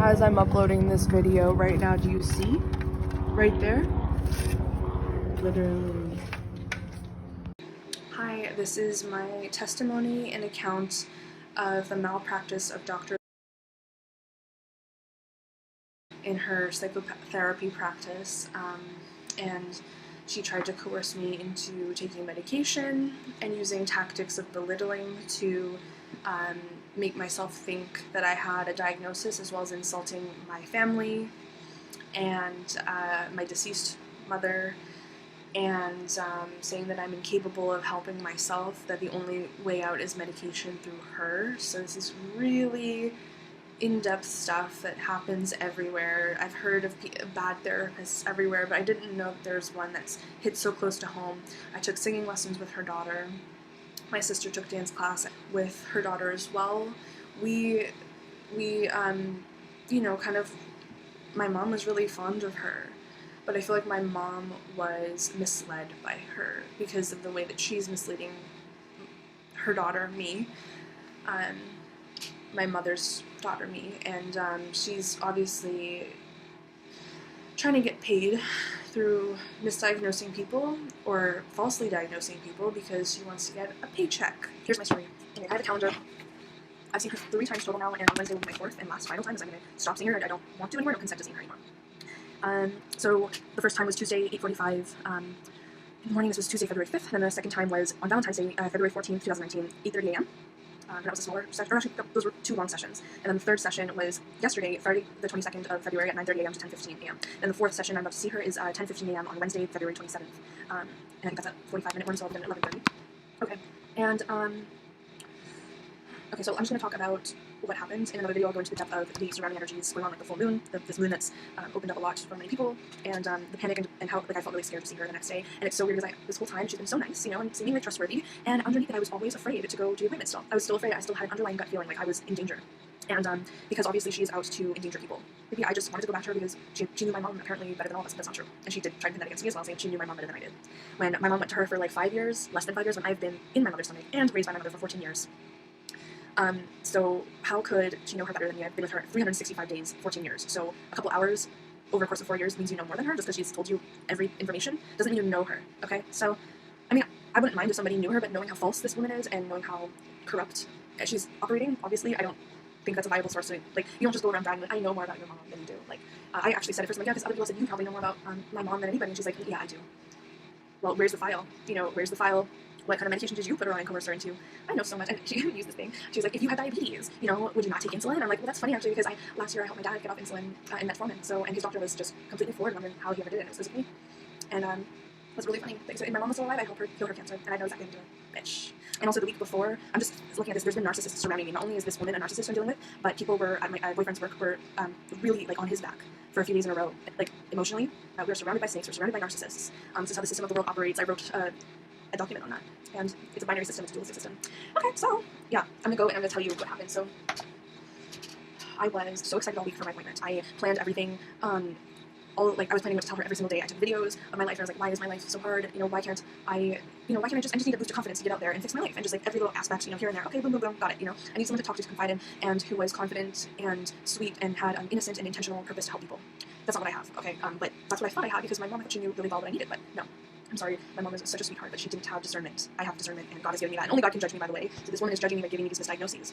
as I'm uploading this video right now, do you see? Right there? Literally. Hi, this is my testimony and account of the malpractice of Dr. in her psychotherapy practice, and she tried to coerce me into taking medication and using tactics of belittling to make myself think that I had a diagnosis, as well as insulting my family and my deceased mother, and saying that I'm incapable of helping myself, that the only way out is medication through her. So this is really in-depth stuff that happens everywhere. I've heard of bad therapists everywhere, but I didn't know that there's one that's hit so close to home. I took singing lessons with her daughter. My sister took dance class with her daughter as well. We you know, kind of, my mom was really fond of her, but I feel like my mom was misled by her because of the way that she's misleading her daughter, me, my mother's daughter, me, and she's obviously trying to get paid through misdiagnosing people or falsely diagnosing people because she wants to get a paycheck. Here's my story. Anyway, I have a calendar. I've seen her 3 times total now, and on Wednesday will be my 4th and last final time, as I'm going to stop seeing her. I don't want to anymore. I don't consent to seeing her anymore. So the first time was Tuesday, 8:45 in the morning. This was Tuesday, February 5th, and then the second time was on Valentine's Day, February 14th, 2019, 8:30 a.m. That was a smaller session, or actually, those were 2 long sessions. And then the third session was yesterday, Friday, the 22nd of February at 9:30 a.m. to 10:15 a.m. And the 4th session I'm about to see her is 10:15 a.m. on Wednesday, February 27th. And I think that's a 45-minute one, so I'll begin at 11:30. Okay, and okay, so I'm just going to talk about what happened. In another video, I'll go into the depth of the surrounding energies going on, like the full moon, this moon that's opened up a lot for many people, and the panic and how, like, I felt really scared to see her the next day. And it's so weird because this whole time she's been so nice, you know, and seemingly trustworthy, and underneath it I was always afraid to go to the appointment still. I was still afraid. I still had an underlying gut feeling like I was in danger. And because obviously she's out to endanger people. Maybe I just wanted to go back to her because she knew my mom apparently better than all of us, but that's not true. And she did try to pin that against me as well, saying she knew my mom better than I did. When my mom went to her for like 5 years, less than 5 years, when I've been in my mother's stomach and raised by my mother for 14 years. So how could she know her better than me? I've been with her 365 days, 14 years. So a couple hours over a course of 4 years means you know more than her. Just because she's told you every information doesn't mean you know her, okay? So, I mean, I wouldn't mind if somebody knew her, but knowing how false this woman is and knowing how corrupt she's operating, obviously, I don't think that's a viable source to, like, you don't just go around bragging, like, I know more about your mom than you do. Like, I actually said it first, like, yeah, because other people said, you probably know more about my mom than anybody. And she's like, yeah, I do. Well, where's the file? You know, where's the file? What kind of medication did you put her on and coerce her into? I know so much. And she used this thing. She was like, if you had diabetes, you know, would you not take insulin? I'm like, well, that's funny actually, because last year I helped my dad get off insulin and metformin. So, and his doctor was just completely floored, wondering how he ever did it. And it was physically. And that's really funny. So, if my mom was still alive, I helped her heal her cancer, and I know exactly how to do it. Bitch. And also the week before, I'm just looking at this. There's been narcissists surrounding me. Not only is this woman a narcissist I'm dealing with, but people were at my boyfriend's work were really like on his back for a few days in a row. Like emotionally, we were surrounded by snakes. We're surrounded by narcissists. This is how the system of the world operates. I wrote a document on that, and it's a binary system, it's a dualistic system. Okay, so yeah, I'm gonna go and I'm gonna tell you what happened. So I was so excited all week for my appointment. I planned everything. I was planning to tell her every single day. I took videos of my life, and I was like, why is my life so hard? You know, why can't I just need a boost of confidence to get out there and fix my life, and just like every little aspect, you know, here and there. Okay, boom, boom, boom, got it. You know, I need someone to talk to confide in, and who was confident and sweet and had an innocent and intentional purpose to help people. That's not what I have, okay? But that's what I thought I had because my mom, I thought she knew really well what I needed, but no. I'm sorry, my mom was such a sweetheart, but she didn't have discernment. I have discernment, and God has given me that. And only God can judge me, by the way. So this woman is judging me by giving me these misdiagnoses.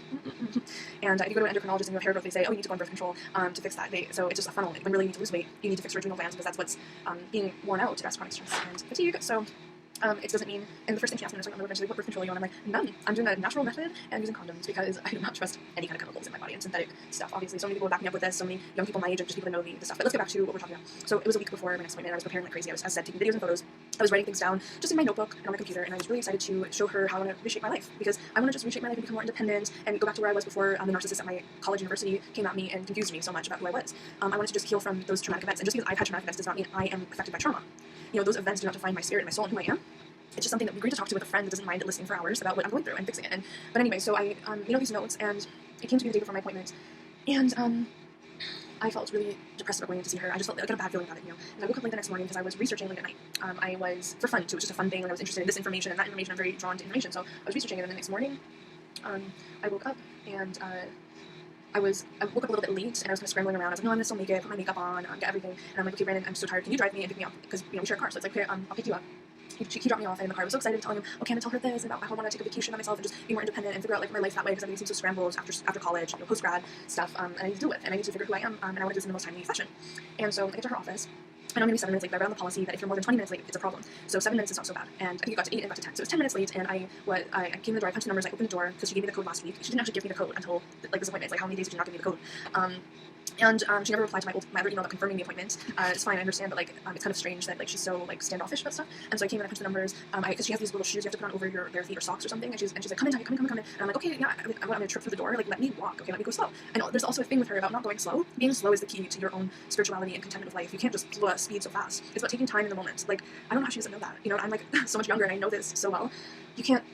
And if you go to an endocrinologist and you have hair growth, they say, oh, you need to go on birth control to fix that. So it's just a funnel. When really you need to lose weight, you need to fix your adrenal glands because that's what's being worn out. That's chronic stress and fatigue. So it doesn't mean, and the first thing she asked me was, what birth control are you on? I'm like, none. I'm doing a natural method and I'm using condoms because I do not trust any kind of chemicals in my body and synthetic stuff. Obviously, so many people are backing up with this, so many young people my age and just people that know the stuff. But let's get back to what we're talking about. So it was a week before my next appointment, and I was preparing like crazy. I was, as I said, taking videos and photos. I was writing things down just in my notebook and on my computer, and I was really excited to show her how I want to reshape my life, because I want to just reshape my life and become more independent and go back to where I was before the narcissist at my college university came at me and confused me so much about who I was. I wanted to just heal from those traumatic events, and just because I've had traumatic events does not mean I am affected by trauma. You know, those events do not define my spirit and my soul and who I am. It's just something that would be great to talk to with a friend that doesn't mind listening for hours about what I'm going through and fixing it. But anyway, so I, these notes, and it came to me the day before my appointment, and I felt really depressed about going in to see her. I just felt like I got a bad feeling about it, you know. And I woke up late the next morning because I was researching late at night. I was for fun too. It was just a fun thing, and I was interested in this information and that information. I'm very drawn to information, so I was researching it. And the next morning, I woke up and I woke up a little bit late, and I was kind of scrambling around. I was like, no, I'm gonna still make it, put my makeup on, get everything. And I'm like, okay, Brandon, I'm so tired. Can you drive me and pick me up? Because, you know, we share a car. So it's like, okay, I'll pick you up. He dropped me off, and in the car I was so excited, telling him, okay, I'm gonna tell her this, and about how I want to take a vacation by myself and just be more independent and figure out like my life that way, because everything seems so scrambled after college, you know, post grad stuff, and I need to deal with, and I need to figure who I am, and I want to do this in the most timely fashion. And so I get to her office. I know maybe 7 minutes late, but I read on the policy that if you're more than 20 minutes late, it's a problem. So 7 minutes is not so bad. And I think it got to 8 and got to 10. So it was 10 minutes late, and I came in the door, I punched the numbers, I opened the door, because she gave me the code last week. She didn't actually give me the code until like this appointment. It's like, how many days did you not give me the code? And she never replied to my other email about confirming the appointment. It's fine, I understand, but like it's kind of strange that like she's so like standoffish about stuff. And so I came in, I punched the numbers, because she has these little shoes you have to put on over your bare feet or socks or something. And she's like, come in, Tanya, come in. And I'm like, okay, yeah, I'm gonna trip through the door. Like, let me walk. Okay, let me go slow. And there's also a thing with her about not going slow. Being slow is the key to your own spirituality and contentment with life. You can't just speed so fast. It's about taking time in the moment. Like, I don't know how she doesn't know that. You know, I'm like so much younger and I know this so well. You can't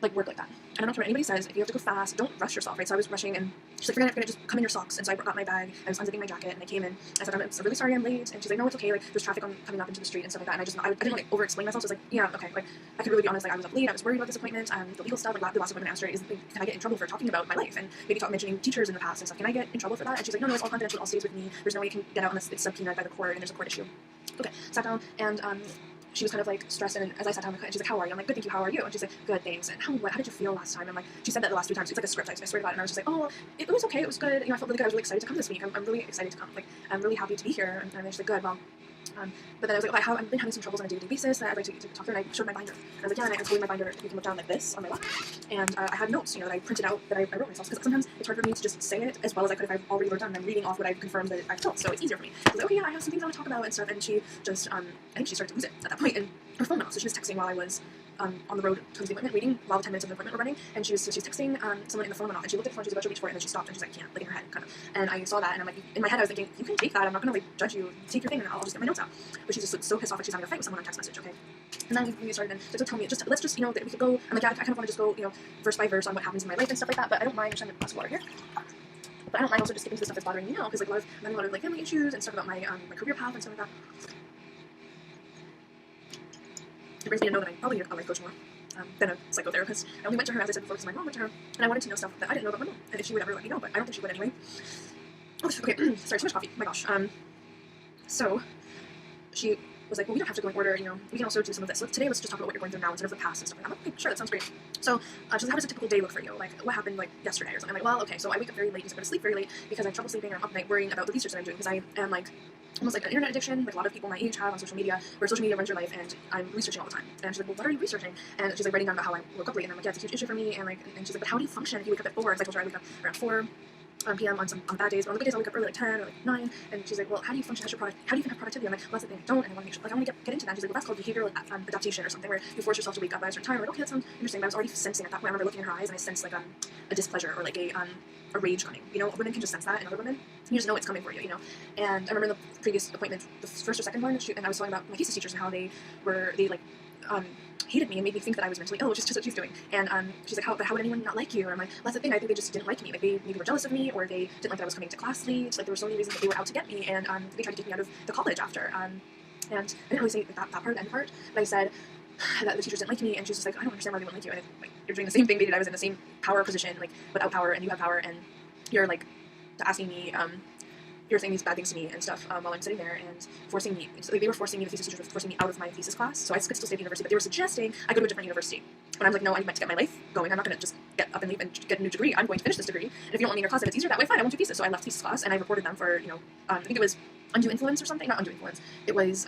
like work like that. I don't care what anybody says. If you have to go fast, don't rush yourself, right? So I was rushing, and she's like, forget it, just come in your socks. And so I got my bag, I was unzipping my jacket, and I came in. I said, I'm really sorry I'm late. And she's like, no, it's okay. Like, there's traffic coming up into the street and stuff like that. And I didn't like over-explain myself. So I was like, yeah, okay. Like, I could really be honest. Like, I was up late. I was worried about this appointment. The legal stuff. Like, the last appointment I asked her is, can I get in trouble for talking about my life and maybe mentioning teachers in the past and stuff? Can I get in trouble for that? And she's like, no, it's all confidential. It all stays with me. There's no way you can get out unless it's subpoenaed by the court and there's a court issue. Okay, sat down, and she was kind of like stressed, and as I sat down, she's like, how are you? I'm like, good, thank you, how are you? And she's like, good, thanks. And how did you feel last time? I'm like, she said that the last 3 times. It's like a script, I swear to God. And I was just like, oh, it was okay, it was good. You know, I felt really good. I was really excited to come this week. I'm really excited to come. Like, I'm really happy to be here. And she's like, good, well, but then I was like, I've been having some troubles on a day-to-day basis that I'd like to talk through, and I showed my binder. And I was like, yeah, and I was holding my binder, you can look down like this on my lap. And I had notes, you know, that I printed out, that I wrote myself, because sometimes it's hard for me to just say it as well as I could if I've already wrote down, and I'm reading off what I've confirmed that I've felt, so it's easier for me. I was like, okay, yeah, I have some things I want to talk about and stuff, and she just, I think she started to lose it at that point, and her phone went off, so she was texting while I was on the road towards the appointment, waiting while the 10 minutes of the appointment were running, and she's texting someone, in the phone went off, and she looked at the phone, she was about to reach for it, and then she stopped, and she's like, can't, like in her head, kind of. And I saw that, and I'm like, in my head I was thinking, you can take that, I'm not gonna like judge you, take your thing, and I'll just get my notes out. But she's just like, so pissed off, like she's having a fight with someone on text message, okay? And then we started, and she said, tell me, let's just, you know, that we could go, I'm like, yeah, I kind of want to just go, you know, verse by verse on what happens in my life and stuff like that, but I don't mind, I'm trying to glass of water here. But I don't mind also just getting to the stuff that's bothering me now, because like I'm having a lot of like family issues and stuff about my career path and stuff like that. It brings me to know that I probably need a life coach more than a psychotherapist. I only went to her, as I said before, because my mom went to her, and I wanted to know stuff that I didn't know about my mom, and if she would ever let me know, but I don't think she would anyway. Oh, okay, sorry, too much coffee, oh my gosh. So, she was like, well, we don't have to go in order, you know, we can also do some of this. So today, let's just talk about what you're going through now instead of the past and stuff like that. I'm like, okay, sure, that sounds great. So, she's like, how does a typical day look for you? Like, what happened, like, yesterday or something? I'm like, well, okay, so I wake up very late, because I go to sleep very late, because I have trouble sleeping, and I'm up at night worrying about the research that I'm doing, because I am, like, almost like an internet addiction, like a lot of people my age have on social media, where social media runs your life, and I'm researching all the time. And she's like, well, what are you researching? And she's like writing down about how I woke up late, and I'm like, yeah, it's a huge issue for me, and like, and she's like, but how do you function if you wake up at 4? Because I told her I wake up around 4 p.m. on bad days, but on the good days I wake up early, like 10 or like 9, and she's like, well, how do you function as your product? How do you even have productivity? I'm like, well, that's the thing, I don't, and I want to make sure, like, I want to get into that. She's like, well, that's called behavioral adaptation or something, where you force yourself to wake up by a certain time. I'm like, okay, that sounds interesting, but I was already sensing at that point. I remember looking in her eyes, and I sensed like a displeasure or like a rage coming. You know, women can just sense that in other women. You just know it's coming for you, you know. And I remember in the previous appointment, the first or second one, and I was talking about my thesis teachers and how they hated me and made me think that I was mentally ill, which is just what she's doing. And she's like, but how would anyone not like you? And I'm like, well, that's the thing, I think they just didn't like me. Like, they maybe were jealous of me, or they didn't like that I was coming to class late. Like, there were so many reasons that they were out to get me, and they tried to take me out of the college after. And I didn't really say that part, the end part, but I said that the teachers didn't like me, and she's just like, I don't understand why they wouldn't like you. And like, you're doing the same thing they did. I was in the same power position, like, without power, and you have power, and you're like asking me, you're saying these bad things to me and stuff while I'm sitting there, and forcing me, like, they were forcing me, the thesis teachers were forcing me out of my thesis class, so I could still stay at the university, but they were suggesting I go to a different university. And I'm like, no, I meant to get my life going. I'm not going to just get up and leave and get a new degree. I'm going to finish this degree, and if you don't want me in your class, if it's easier that way, fine, I won't do thesis. So I left thesis class, and I reported them for, you know, I think it was undue influence or something, not undue influence, it was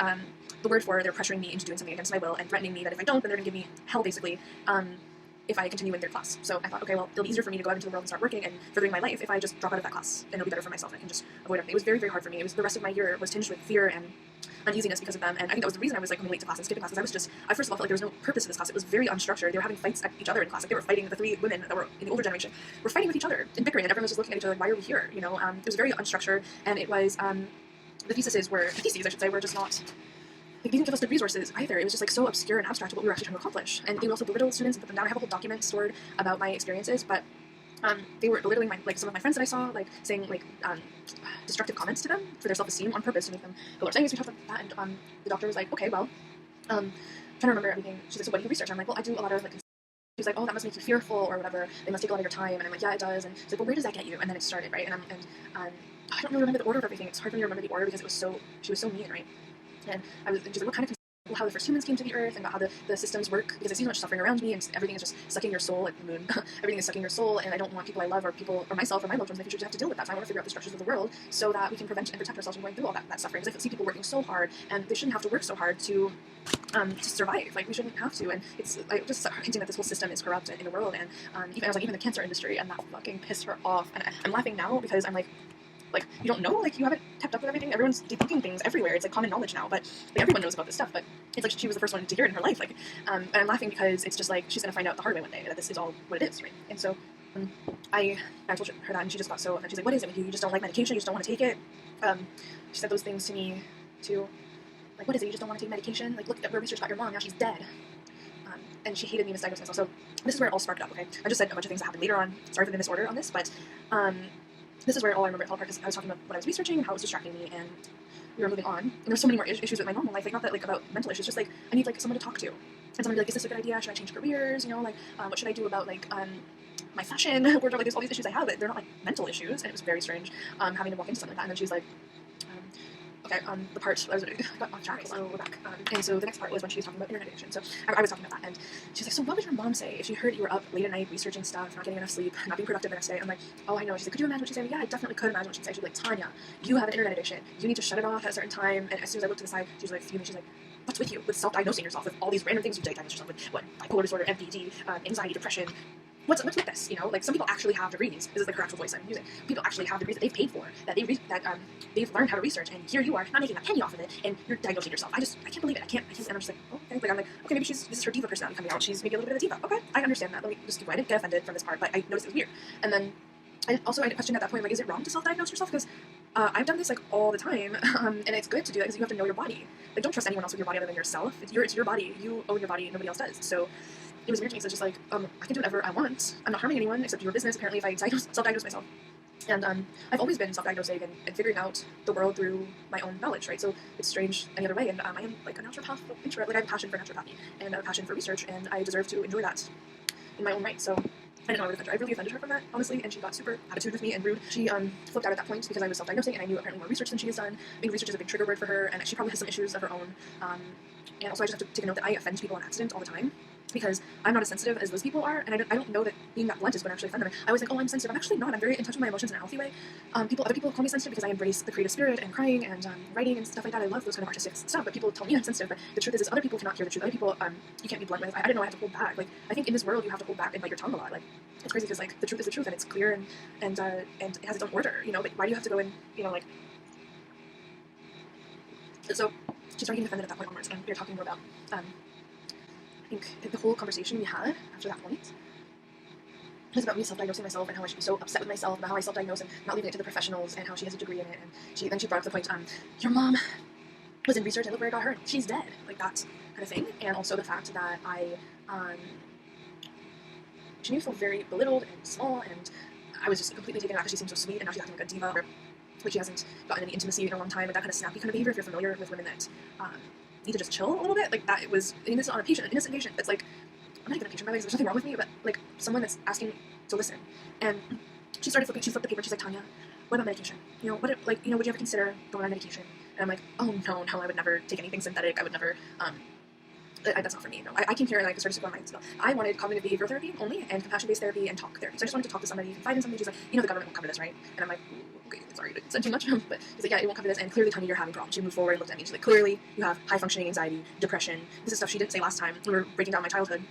the word for they're pressuring me into doing something against my will, and threatening me that if I don't, then they're going to give me hell, basically, if I continue in their class. So I thought, okay, well, it'll be easier for me to go out into the world and start working and furthering my life if I just drop out of that class, and it'll be better for myself. I can just avoid everything. It was very, very hard for me. It was the rest of my year was tinged with fear and uneasiness because of them, and I think that was the reason I was like coming late to class and skipping class, because I was just, I first of all felt like there was no purpose to this class. It was very unstructured. They were having fights at each other in class. Like, they were fighting, the 3 women that were in the older generation were fighting with each other and bickering, and everyone was just looking at each other like, why are we here? You know, it was very unstructured, and it was, the theses, I should say, were just not, like, they didn't give us good resources either. It was just like so obscure and abstract what we were actually trying to accomplish. And they would also belittle students and put them down. I have a whole document stored about my experiences, but they were belittling some of my friends that I saw, like saying like destructive comments to them for their self-esteem on purpose to make them feel worse. Anyways, we talked about that, and the doctor was like, okay, well, trying to remember everything. She's like, so what do you research? I'm like, well, I do a lot of like She was like, oh, that must make you fearful or whatever. They must take a lot of your time. And I'm like, yeah, it does. And she's like, well, where does that get you? And then it started, right? I don't really remember the order of everything. It's hard for me to remember the order because she was so mean, right? And she's like, what kind of how the first humans came to the earth and about how the systems work, because I see so much suffering around me and everything is just sucking your soul like the moon. Everything is sucking your soul, and I don't want people I love or people or myself or my loved ones in the future to have to deal with that. So I want to figure out the structures of the world so that we can prevent and protect ourselves from going through all that suffering. Because I see people working so hard, and they shouldn't have to work so hard to survive. Like, we shouldn't have to. And it's like just hinting that this whole system is corrupt in the world, and even the cancer industry, and that fucking pissed her off. And I'm laughing now because I'm like, you don't know, like, you haven't kept up with everything. Everyone's debunking things everywhere. It's like common knowledge now, but like everyone knows about this stuff. But it's like she was the first one to hear it in her life. Like, and I'm laughing because it's just like she's gonna find out the hard way one day that this is all what it is, right? And so I told her that, and she just got so offended. She's like, "What is it with you? You just don't like medication? You just don't want to take it?" She said those things to me too. Like, what is it? You just don't want to take medication? Like, look at where research got your mom. Now she's dead. And she hated me misdiagnosed myself. So this is where it all sparked up. Okay, I just said a bunch of things that happened later on. Sorry for the disorder on this, but this is where all I remember it fell apart, because I was talking about what I was researching and how it was distracting me, and we were moving on. And there's so many more issues with my normal life, like not that like about mental issues, just like I need like someone to talk to, and someone to be like, is this a good idea? Should I change careers? You know, like what should I do about like my fashion? Where like there's all these issues I have, but they're not like mental issues, and it was very strange having to walk into something like that. And then she's like, okay, the part, I got off track, so we're back. And so the next part was when she was talking about internet addiction. So I was talking about that, and she's like, so what would your mom say if she heard you were up late at night researching stuff, not getting enough sleep, not being productive the next day? I'm like, oh, I know. She's like, could you imagine what she'd say? Yeah, I definitely could imagine what she'd say. She's like, Tanya, you have an internet addiction. You need to shut it off at a certain time. And as soon as I looked to the side, she was like, fuming. She's like, what's with you with self-diagnosing yourself with all these random things you diagnose yourself with? What, bipolar disorder, MPD, anxiety, depression? What's with this? You know, like, some people actually have degrees. This is like her actual voice I'm using. People actually have degrees that they've paid for, that they've learned how to research, and here you are not making a penny off of it, and you're diagnosing yourself. I can't believe it. I can't. And I'm just like, oh, okay. Like, I'm like, okay, maybe this is her diva personality coming out. She's maybe a little bit of a diva. Okay, I understand that. Let me just keep going. I didn't get offended from this part, but I noticed it was weird. And then I questioned at that point, like, is it wrong to self-diagnose yourself? Because I've done this like all the time, and it's good to do that because you have to know your body. Like, don't trust anyone else with your body other than yourself. It's your body. You own your body. Nobody else does. So it was weird to me. So it's just like, I can do whatever I want. I'm not harming anyone except your business, apparently, if I self-diagnose myself. And I've always been self-diagnosing and figuring out the world through my own knowledge, right? So it's strange any other way. And I am like a naturopath, like I have a passion for naturopathy and a passion for research, and I deserve to enjoy that in my own right. So I didn't know I would offend her. I really offended her from that, honestly, and she got super attitude with me and rude. She flipped out at that point because I was self-diagnosing, and I knew apparently more research than she has done. I think research is a big trigger word for her, and she probably has some issues of her own. And also I just have to take a note that I offend people on accident all the time, because I'm not as sensitive as those people are, and I don't know that being that blunt is going to actually offend them. I always think, oh, I'm sensitive. I'm actually not. I'm very in touch with my emotions in a healthy way. Other people call me sensitive because I embrace the creative spirit and crying and writing and stuff like that. I love those kind of artistic stuff, but people tell me I'm sensitive. But the truth is other people cannot hear the truth. Other people, you can't be blunt with. I didn't know I had to hold back. Like, I think in this world you have to hold back and bite your tongue a lot. Like, it's crazy because like the truth is the truth, and it's clear, and it has its own order. You know, but why do you have to go in? You know, like. So she started getting offended at that point onwards, and we were talking more about. I think the whole conversation we had after that point was about me self-diagnosing myself and how I should be so upset with myself about how I self-diagnose and not leaving it to the professionals, and how she has a degree in it. And she brought up the point, your mom was in research and look where it got her. She's dead. Like, that kind of thing. And also the fact that she made me feel very belittled and small, and I was just completely taken aback because she seemed so sweet, and now she's acting like a diva, or like she hasn't gotten any intimacy in a long time, and that kind of snappy kind of behavior, if you're familiar with women that need to just chill a little bit. Like, that was, I mean, this is on a patient, an innocent patient that's like, I'm not even a patient, by the way, there's nothing wrong with me, but like someone that's asking to listen. And she flipped the paper, and she's like, Tanya, what about medication? You know, would you ever consider going on medication? And I'm like, oh, no, I would never take anything synthetic. I would never, that's not for me. No, I came here and I started to go on my stuff. I wanted cognitive behavioral therapy only, and compassion-based therapy, and talk therapy. So I just wanted to talk to somebody, confide in somebody. She's like, you know, the government won't cover this, right? And I'm like, okay, sorry, I said too much. But she's like, yeah, it won't cover this, and clearly, Tanya, you're having problems. She moved forward and looked at me, and she's like, clearly, you have high-functioning anxiety, depression. This is stuff she didn't say last time when we were breaking down my childhood.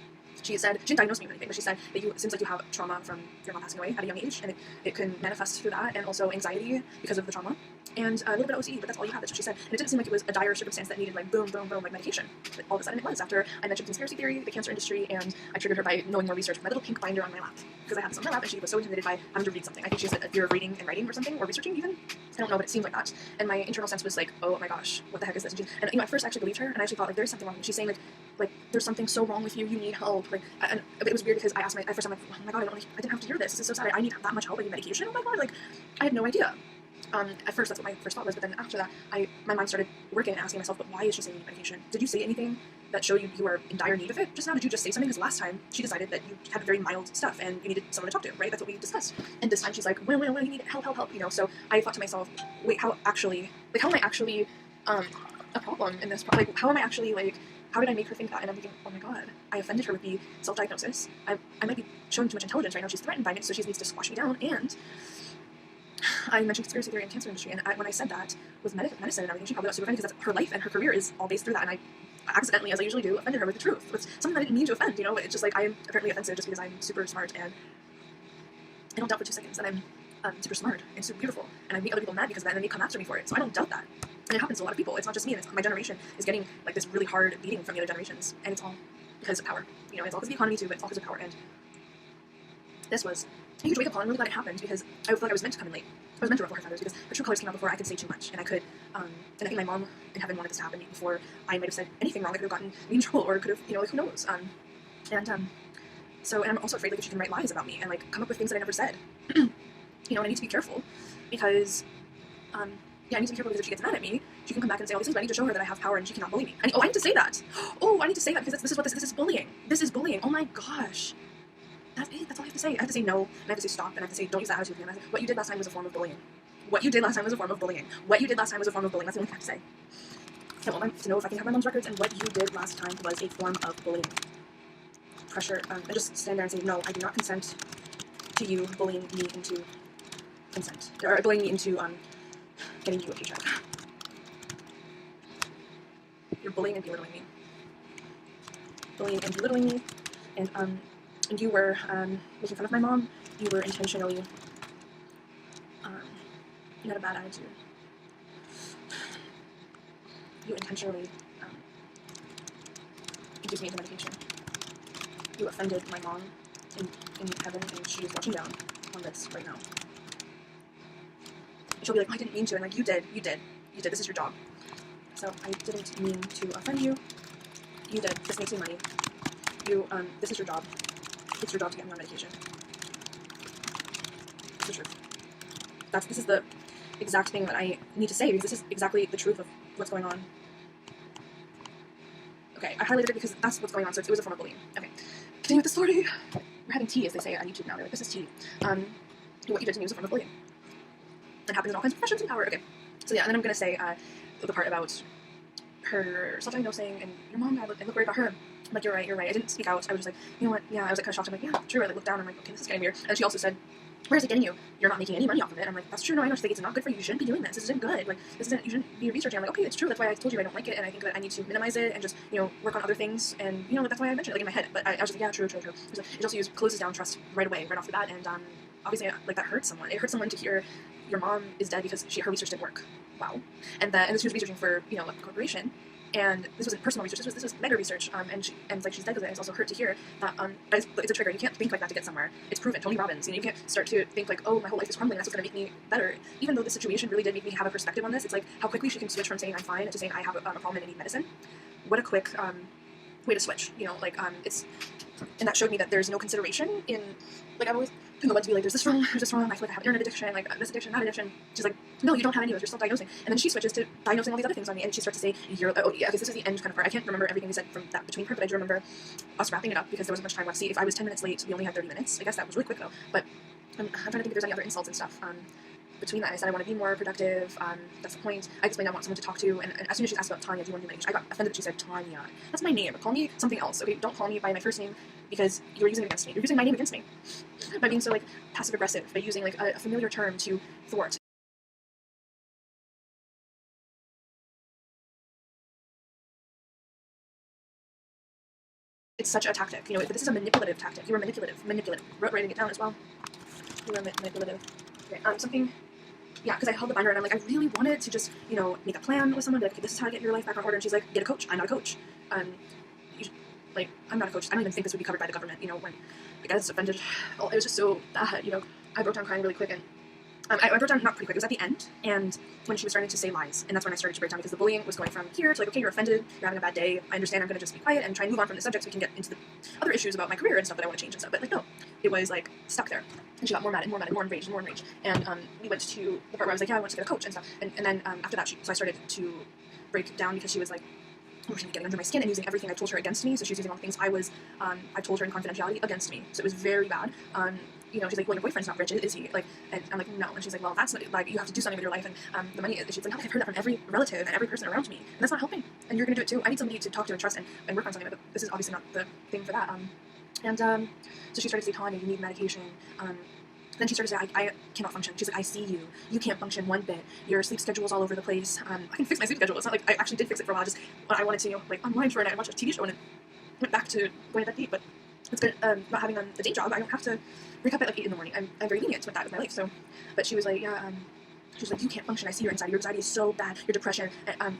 She said, she didn't diagnose me with anything, but she said that it seems like you have trauma from your mom passing away at a young age, and it can manifest through that, and also anxiety because of the trauma, and a little bit of OCD, but that's all you have. That's what she said. And it didn't seem like it was a dire circumstance that needed like boom, like medication. But all of a sudden it was, after I mentioned conspiracy theory, the cancer industry, and I triggered her by knowing more research with my little pink binder on my lap. Because I had this on my lap, and she was so intimidated by having to read something. I think she has a fear of reading and writing or something, or researching even. I don't know, but it seemed like that. And my internal sense was like, oh my gosh, what the heck is this? And you know, at first I actually believed her, and I actually thought like there's something wrong. And she's saying like there's something so wrong with you, you need help. Like, and it was weird because I asked at first I'm like, oh my god, I didn't have to hear this. This is so sad. I need that much help. I need medication. Oh my god, like I had no idea. At first, that's what my first thought was, but then after that, my mind started working and asking myself, but why is she saying you need medication? Did you say anything that showed you were in dire need of it just now? Did you just say something? Because last time she decided that you had very mild stuff and you needed someone to talk to, right? That's what we discussed. And this time she's like, well, you need help, you know? So I thought to myself, wait, how am I actually a problem in this? Like, how am I actually, like, how did I make her think that? And I'm thinking, oh my god, I offended her with the self-diagnosis. I might be showing too much intelligence right now. She's threatened by me, so she needs to squash me down. And I mentioned conspiracy theory and cancer industry, and when I said that with medicine and everything, she probably got super offended because that's her life and her career is all based through that. And I accidentally, as I usually do, offended her with the truth. With something that I didn't mean to offend, you know? It's just like, I am apparently offensive just because I'm super smart and I don't doubt for 2 seconds that I'm super smart and super beautiful, and I make other people mad because of that, and then they come after me for it. So I don't doubt that. And it happens to a lot of people. It's not just me, and it's my generation is getting like this really hard beating from the other generations, and it's all because of power. You know, it's all because of the economy too, but it's all because of power. And this was a huge wake-up call. I'm really glad it happened because I feel like I was meant to come in late. I was meant to ruffle her feathers because her true colors came out before I could say too much, and I could. And I think my mom in heaven wanted this to happen before I might have said anything wrong that could have gotten me in trouble, or could have, you know, like, who knows. So, and I'm also afraid like that she can write lies about me and like come up with things that I never said. You know, and I need to be careful because, yeah, I need to be careful because if she gets mad at me, she can come back and say all these things, but I need to show her that I have power and she cannot bully me. I need to say that. Oh, I need to say that because this is bullying. This is bullying. Oh my gosh. That's it. That's all I have to say. I have to say no, and I have to say stop, and I have to say don't use that attitude. And I have to say, what you did last time was a form of bullying. What you did last time was a form of bullying. What you did last time was a form of bullying. That's the only thing I have to say. I want them to know if I can have my mom's records, and what you did last time was a form of bullying. Pressure. And just stand there and say, no, I do not consent to you bullying me into consent, or bullying me into getting you a paycheck. You're bullying and belittling me. Bullying and belittling me, and you were making fun of my mom. You were intentionally, you had a bad attitude. You intentionally induced me into medication. You offended my mom in heaven, and she is watching down on this right now. And she'll be like, oh, I didn't mean to, and like, you did, this is your job. So I didn't mean to offend you. You did, this makes me money. You, this is your job. It's your job to get me on medication. It's the truth. This is the exact thing that I need to say, because this is exactly the truth of what's going on. Okay, I highlighted it because that's what's going on, so it was a form of bullying. Okay, continue with the story. We're having tea, as they say on YouTube now. They're like, this is tea. What you did to me was a form of bullying. It happens in all kinds of professions and power. Okay, so yeah, and then I'm going to say the part about her self-diagnosing and your mom, I look worried about her. I'm like, you're right. I didn't speak out. I was just like, you know what, yeah, I was like kind of shocked. I'm like, yeah, true. I like looked down and I'm like, okay, this is getting weird. And she also said, where is it getting you? You're not making any money off of it. I'm like, that's true. No, I know. She's like, it's not good for you. You shouldn't be doing this. This isn't good. Like, you shouldn't be researching. I'm like, okay, it's true. That's why I told you I don't like it, and I think that I need to minimize it and just, you know, work on other things. And, you know, that's why I mentioned it, like, in my head. But I was like, yeah, true. It also closes down trust right off the bat. And obviously, like, that hurts someone. It hurts someone to hear your mom is dead because her research didn't work. Wow. And she was researching for, you know, a corporation. And this wasn't personal research. This was meta research. And like, she's dead because it's also hurt to hear that. It's a trigger. You can't think like that to get somewhere. It's proven. Tony Robbins. You know, you can't start to think like, oh, my whole life is crumbling. That's what's going to make me better. Even though the situation really did make me have a perspective on this, it's like how quickly she can switch from saying I'm fine to saying I have a problem and I need medicine. What a quick way to switch. You know, like and that showed me that there's no consideration in, like, I'm always in the led to be like, there's this wrong, I feel like I have internet addiction, like this addiction, that addiction. She's like, no, you don't have any of those, you're self-diagnosing. And then she switches to diagnosing all these other things on me, and she starts to say, oh yeah, because this is the end kind of part. I can't remember everything we said from that between her, but I do remember us wrapping it up because there wasn't much time left. See, if I was 10 minutes late, we only had 30 minutes. I guess that was really quick though, but I'm trying to think if there's any other insults and stuff. Between that, I said I want to be more productive. That's the point. I explained I want someone to talk to, and as soon as she asked about Tanya, do you want to do medication? I got offended that she said Tanya. That's my name. Call me something else. Okay, don't call me by my first name because you're using it against me. You're using my name against me by being so like passive aggressive, by using like a familiar term to thwart. It's such a tactic, you know. This is a manipulative tactic. You were manipulative. Writing it down as well. You were manipulative. Okay, something. Yeah, because I held the binder and I'm like, I really wanted to just, you know, make a plan with someone, be like, okay, this is how to get your life back on order. And she's like, get a coach. I'm not a coach. Like, I'm not a coach. I don't even think this would be covered by the government, you know, when I got offended. Oh, it was just so bad, you know. I broke down crying really quick, and I broke down not pretty quick. It was at the end, and when she was starting to say lies, and that's when I started to break down because the bullying was going from here to like, okay, you're offended, you're having a bad day. I understand. I'm going to just be quiet and try and move on from the subject so we can get into the other issues about my career and stuff that I want to change and stuff. But like, no, it was like stuck there. And she got more mad and more mad and more enraged and more enraged. And we went to the part where I was like, yeah, I want to get a coach and stuff. And then after that, so I started to break down because she was like, oh, she was getting under my skin and using everything I told her against me. So she was using all the things I told her in confidentiality against me. So it was very bad. You know, she's like, well, your boyfriend's not rich, is he? Like, and I'm like, no. And she's like, well, that's not, like, you have to do something with your life, and the money. She's like, no, I've heard that from every relative and every person around me, and that's not helping. And you're gonna do it too. I need somebody to talk to and trust and work on something. But this is obviously not the thing for that. So she started to say, Tanya, you need medication. Then she started to say, I cannot function. She's like, I see you. You can't function one bit. Your sleep schedule's all over the place. I can fix my sleep schedule. It's not like I actually did fix it for a while. Just I wanted to, you know, like unwind for a night and watch a TV show, and it went back to going to bed deep. But it's good not having a day job. I don't have to wake up at like 8 in the morning. I'm very lenient with that with my life. So, but she was like, yeah. She's like, you can't function. I see your anxiety. Your anxiety is so bad. Your depression.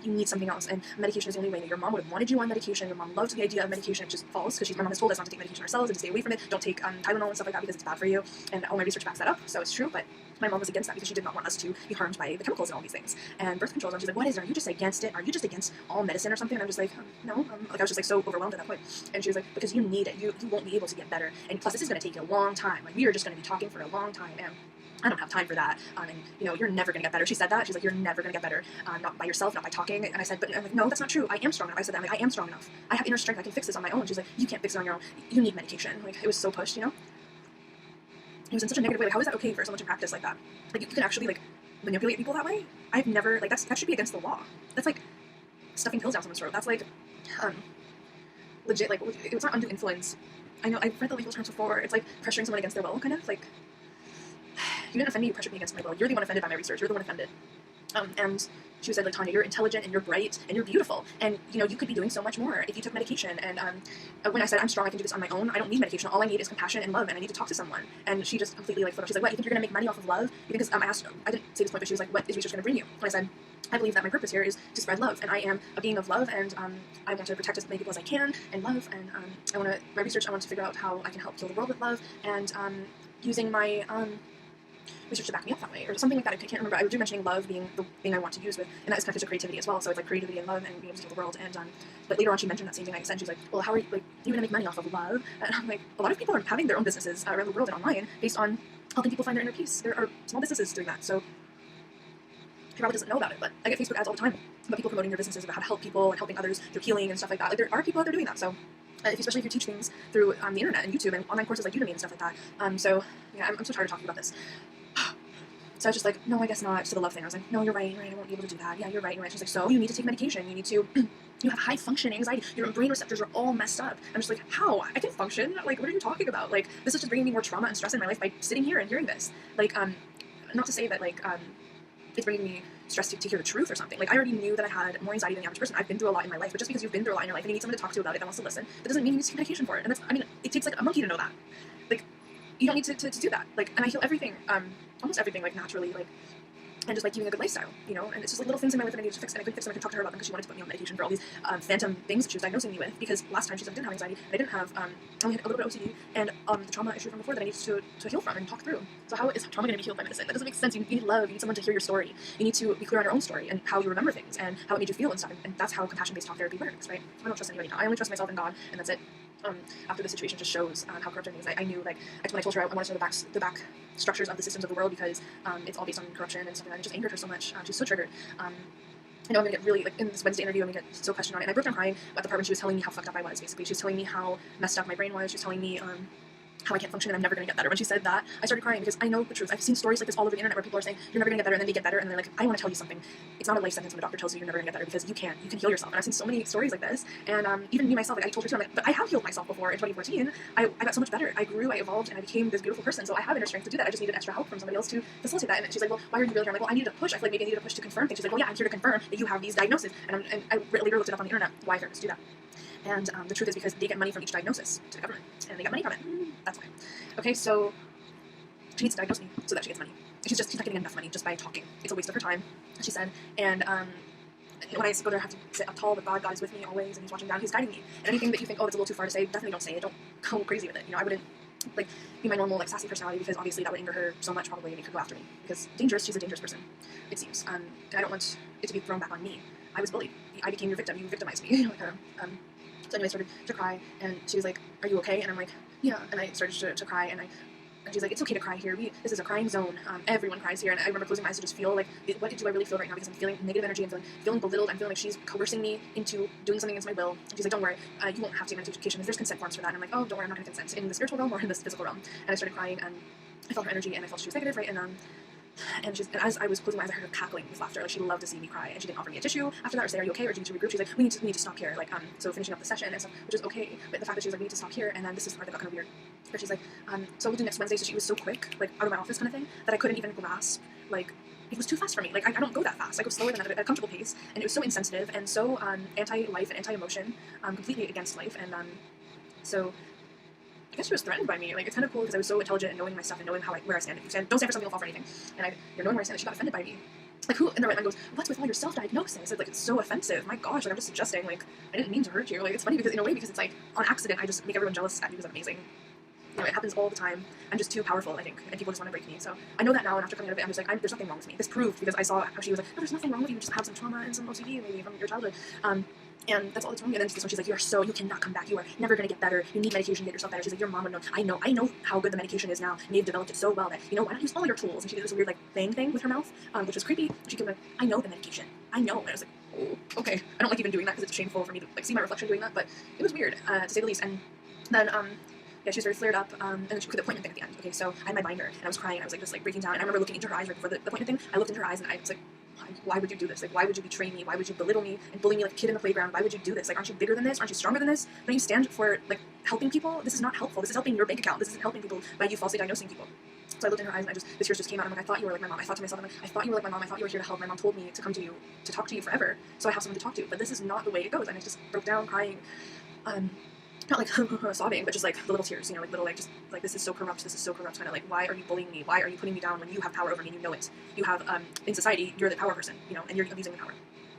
You need something else. And medication is the only way. Your mom would have wanted you on medication. Your mom loved the idea of medication, which is false because my mom has told us not to take medication ourselves and to stay away from it. Don't take Tylenol and stuff like that because it's bad for you. And all my research backs that up. So it's true. But my mom was against that because she did not want us to be harmed by the chemicals and all these things. And birth control. And she's like, what is it? Are you just against it? Are you just against all medicine or something? And I'm just like, no. Like I was just like so overwhelmed at that point. And she was like, because you need it. You won't be able to get better. And plus, this is going to take you a long time. Like we are just going to be talking for a long time. And I don't have time for that. And you know, you're never gonna get better. She said that. She's like, you're never gonna get better, not by yourself, not by talking. And I said, but I'm like, no, that's not true. I am strong enough. I said that. I'm like, I am strong enough. I have inner strength. I can fix this on my own. And she's like, you can't fix it on your own. You need medication. Like it was so pushed, you know. It was in such a negative way. Like, how is that okay for someone to practice like that? Like you can actually like manipulate people that way. I've never like that should be against the law. That's like stuffing pills down someone's throat. That's like legit. Like it's not undue influence. I know I've read the legal terms before. It's like pressuring someone against their will, kind of like. You didn't offend me, you pressured me against my will. You're the one offended by my research. You're the one offended. And she said, like, Tanya, you're intelligent and you're bright and you're beautiful. And, you know, you could be doing so much more if you took medication. And when I said, I'm strong, I can do this on my own, I don't need medication. All I need is compassion and love, and I need to talk to someone. And she just completely, like, flipped. She's like, what, you think you're going to make money off of love? Because I asked her, I didn't say this point, but she was like, what is research going to bring you? And I said, I believe that my purpose here is to spread love, and I am a being of love, and I want to protect as many people as I can, and love, and my research, I want to figure out how I can help heal the world with love, and using my research to back me up that way, or something like that. I can't remember. I was mentioning love being the thing I want to use with, and that is connected to creativity as well. So it's like creativity and love and being able to heal the world. And but later on, she mentioned that same thing I said. She's like, well, how are you, like, you're gonna make money off of love? And I'm like, a lot of people are having their own businesses around the world and online based on helping people find their inner peace. There are small businesses doing that. So she probably doesn't know about it, but I get Facebook ads all the time about people promoting their businesses, about how to help people and helping others through healing and stuff like that. Like there are people out there doing that. So. Especially if you teach things through the internet and YouTube and online courses like Udemy and stuff like that. So yeah, I'm so tired of talking about this. So I was just like, no, I guess not, to the love thing. I was like, no, you're right, I won't be able to do that. Yeah, you're right. She's like, so you need to take medication. You need to, you have high function anxiety. Your brain receptors are all messed up. I'm just like, how? I can function? Like, what are you talking about? Like, this is just bringing me more trauma and stress in my life by sitting here and hearing this. Like, not to say that, like, it's bringing me stress to hear the truth or something. Like, I already knew that I had more anxiety than the average person. I've been through a lot in my life, but just because you've been through a lot in your life and you need someone to talk to about it that wants to listen, that doesn't mean you need to take medication for it. And that's, I mean, it takes, like, a monkey to know that. Like, you don't need to do that. Like, and I heal everything, almost everything, like, naturally, like, and just, like, keeping a good lifestyle, you know, and it's just, like, little things in my life that I needed to fix, and I couldn't fix them. I could talk to her about them because she wanted to put me on medication for all these phantom things that she was diagnosing me with, because last time she said I didn't have anxiety, and I didn't have, I only had a little bit of OCD, and the trauma issue from before that I needed to heal from and talk through. So how is trauma going to be healed by medicine? That doesn't make sense. You need love, you need someone to hear your story, you need to be clear on your own story, and how you remember things, and how it made you feel and stuff, and that's how compassion-based talk therapy works, right? I don't trust anybody now. I only trust myself and God, and that's it. After the situation just shows how corrupt everything is. I knew, like, when I told her I wanted to know the back structures of the systems of the world, because it's all based on corruption and stuff like that. It just angered her so much. She's so triggered. I know I'm going to get really, like, in this Wednesday interview, I'm going to get so questioned on it. And I broke down crying at the part when she was telling me how fucked up I was, basically. She was telling me how messed up my brain was. She was telling me how I can't function and I'm never going to get better. When she said that, I started crying because I know the truth. I've seen stories like this all over the internet where people are saying, you're never going to get better, and then they get better, and they're like, I want to tell you something. It's not a life sentence when a doctor tells you you're never going to get better, because you can heal yourself. And I've seen so many stories like this, and even me myself, like, I told her too, I'm like, but I have healed myself before in 2014. I got so much better. I grew, I evolved, and I became this beautiful person. So I have inner strength to do that. I just needed extra help from somebody else to facilitate that. And she's like, well, why are you really here? I'm like, well, I needed a push. I feel like maybe I needed a push to confirm things. She's like, well, yeah, I'm here to confirm that you have these diagnoses. And I later looked it up on the internet why therapists do that. And the truth is because they get money from each diagnosis to the government, and they get money from it. That's why. Okay, so she needs to diagnose me so that she gets money. She's not getting enough money just by talking. It's a waste of her time, she said. And when I go there, I have to sit up tall with God. God is with me always, and He's watching down. He's guiding me. And anything that you think, oh, it's a little too far to say, definitely don't say it. Don't go crazy with it. You know, I wouldn't, like, be my normal, like, sassy personality, because obviously that would anger her so much, probably, and make her go after me. Because she's a dangerous person, it seems. And I don't want it to be thrown back on me. I was bullied. I became your victim. You victimized me. So anyway, I started to cry, and she was like, are you okay? And I'm like, yeah, and I started to cry, and she's like, it's okay to cry here. This is a crying zone. Everyone cries here. And I remember closing my eyes to just feel like, what do I really feel right now? Because I'm feeling negative energy. I'm feeling belittled. I'm feeling like she's coercing me into doing something against my will. And she's like, don't worry, you won't have to take medication. There's consent forms for that. And I'm like, oh, don't worry, I'm not going to consent in the spiritual realm or in this physical realm. And I started crying, and I felt her energy, and I felt she was negative, right? And as I was closing my eyes, I heard her cackling with laughter. Like, she loved to see me cry, and she didn't offer me a tissue after that or say, are you okay, or do you need to regroup? She's like, we need to stop here. Like, so finishing up the session and stuff, which is okay. But the fact that she was like, we need to stop here, and then this is the part that got kind of weird. Where she's like, so we'll do next Wednesday. So she was so quick, like out of my office kind of thing, that I couldn't even grasp. Like, it was too fast for me. Like, I don't go that fast. I go slower than that at a comfortable pace, and it was so insensitive and so anti-life and anti-emotion, completely against life. And so I guess she was threatened by me. Like, it's kind of cool because I was so intelligent and knowing my stuff and knowing where I stand. If you don't stand for something, you'll fall for anything. And knowing where I stand, she got offended by me. Like, who in their right mind goes, what's with all your self-diagnosis? Like, it's so offensive. My gosh, like, I'm just suggesting, like, I didn't mean to hurt you. Like, it's funny because, in a way, because it's like, on accident, I just make everyone jealous at me because I'm amazing. You know, it happens all the time. I'm just too powerful, I think, and people just want to break me. So I know that now, and after coming out of it, I'm just like, there's nothing wrong with me. This proved because I saw how she was like, no, there's nothing wrong with you. You just have some trauma and some OCD maybe from your childhood. And that's all that's wrong. And then this one, she's like, you cannot come back. You are never going to get better. You need medication to get yourself better. She's like, your mom would know. I know how good the medication is now. And you've developed it so well that, why not use all your tools? And she did this weird, like, bang thing with her mouth, which was creepy. She came like, I know the medication. I know. And I was like, oh, okay. I don't like even doing that because it's shameful for me to, like, see my reflection doing that. But it was weird, to say the least. And then, yeah, she was very flared up, and then she put the appointment thing at the end. Okay, so I had my binder, and I was crying, and I was like, just like breaking down. And I remember looking into her eyes right before the appointment thing. I looked into her eyes, and I was like, why would you do this? Like, why would you betray me? Why would you belittle me and bully me like a kid in the playground? Why would you do this? Like, aren't you bigger than this? Aren't you stronger than this? Don't you stand for, like, helping people? This is not helpful. This is helping your bank account. This isn't helping people by you falsely diagnosing people. So I looked in her eyes, and the tears just came out. I'm like, I thought you were like my mom. I thought to myself, I thought you were like my mom. I thought you were here to help. My mom told me to come to you, to talk to you forever. So I have someone to talk to. But this is not the way it goes. And I just broke down crying. Not like sobbing, but just like the little tears, like little, like, just like, this is so corrupt, kind of like, why are you bullying me? Why are you putting me down when you have power over me and you know it? You have, in society, you're the power person, and you're abusing the power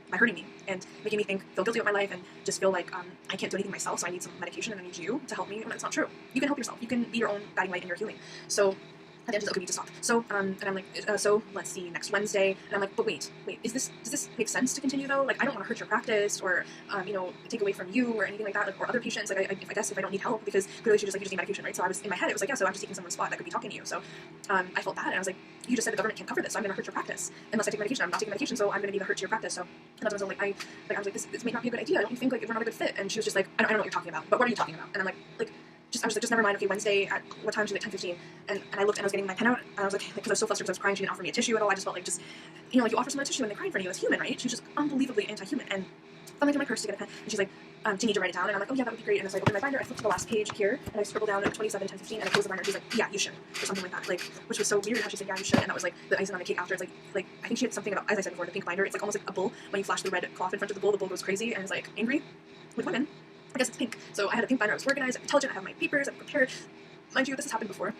by hurting me and making me feel guilty about my life and just feel like I can't do anything myself, so I need some medication and I need you to help me. And it's not true. You can help yourself. You can be your own guiding light in your healing. So at the end, she's like, okay, we need to stop. So, and I'm like, so let's see, next Wednesday. And I'm like, but wait, does this make sense to continue though? Like, I don't want to hurt your practice or, take away from you or anything like that, like, or other patients. Like, I guess if I don't need help, because clearly she just need medication, right? So I was, in my head, it was like, yeah, so I'm just taking someone's spot that could be talking to you. So, I felt bad, and I was like, you just said the government can't cover this, so I'm going to hurt your practice. Unless I take medication, I'm not taking medication, so I'm going to be the hurt to your practice. So, and I was like, I was like, this may not be a good idea. Don't you think, like, we're not a good fit? And she was just like, I don't know what you're talking about, but what are you talking about? And I'm like, I was like, just never mind. Okay, Wednesday at what time? She's like 10:15, and I looked and I was getting my pen out, and I was like, because I was so flustered because I was crying. She didn't offer me a tissue at all. I just felt like like you offer someone a tissue when they're crying for you. It's human, right? She's just unbelievably anti-human. And I'm like in my purse to get a pen, and she's like, do you need to write it down? And I'm like, oh yeah, that would be great. And so I opened my binder, I flipped to the last page here, and I scribbled down 27, 10:15, and I closed the binder. She's like, yeah, you should, or something like that. Like, which was so weird how she said, yeah, you should, and that was like the icing on the cake after. It's like I think she had something about, as I said before, the pink binder. It's like almost like a bull. When you flash the red cloth in front of the bull goes crazy and is like angry with women. I guess it's pink. So I had a pink binder. I was organized, I'm intelligent, I have my papers, I'm prepared. Mind you, this has happened before.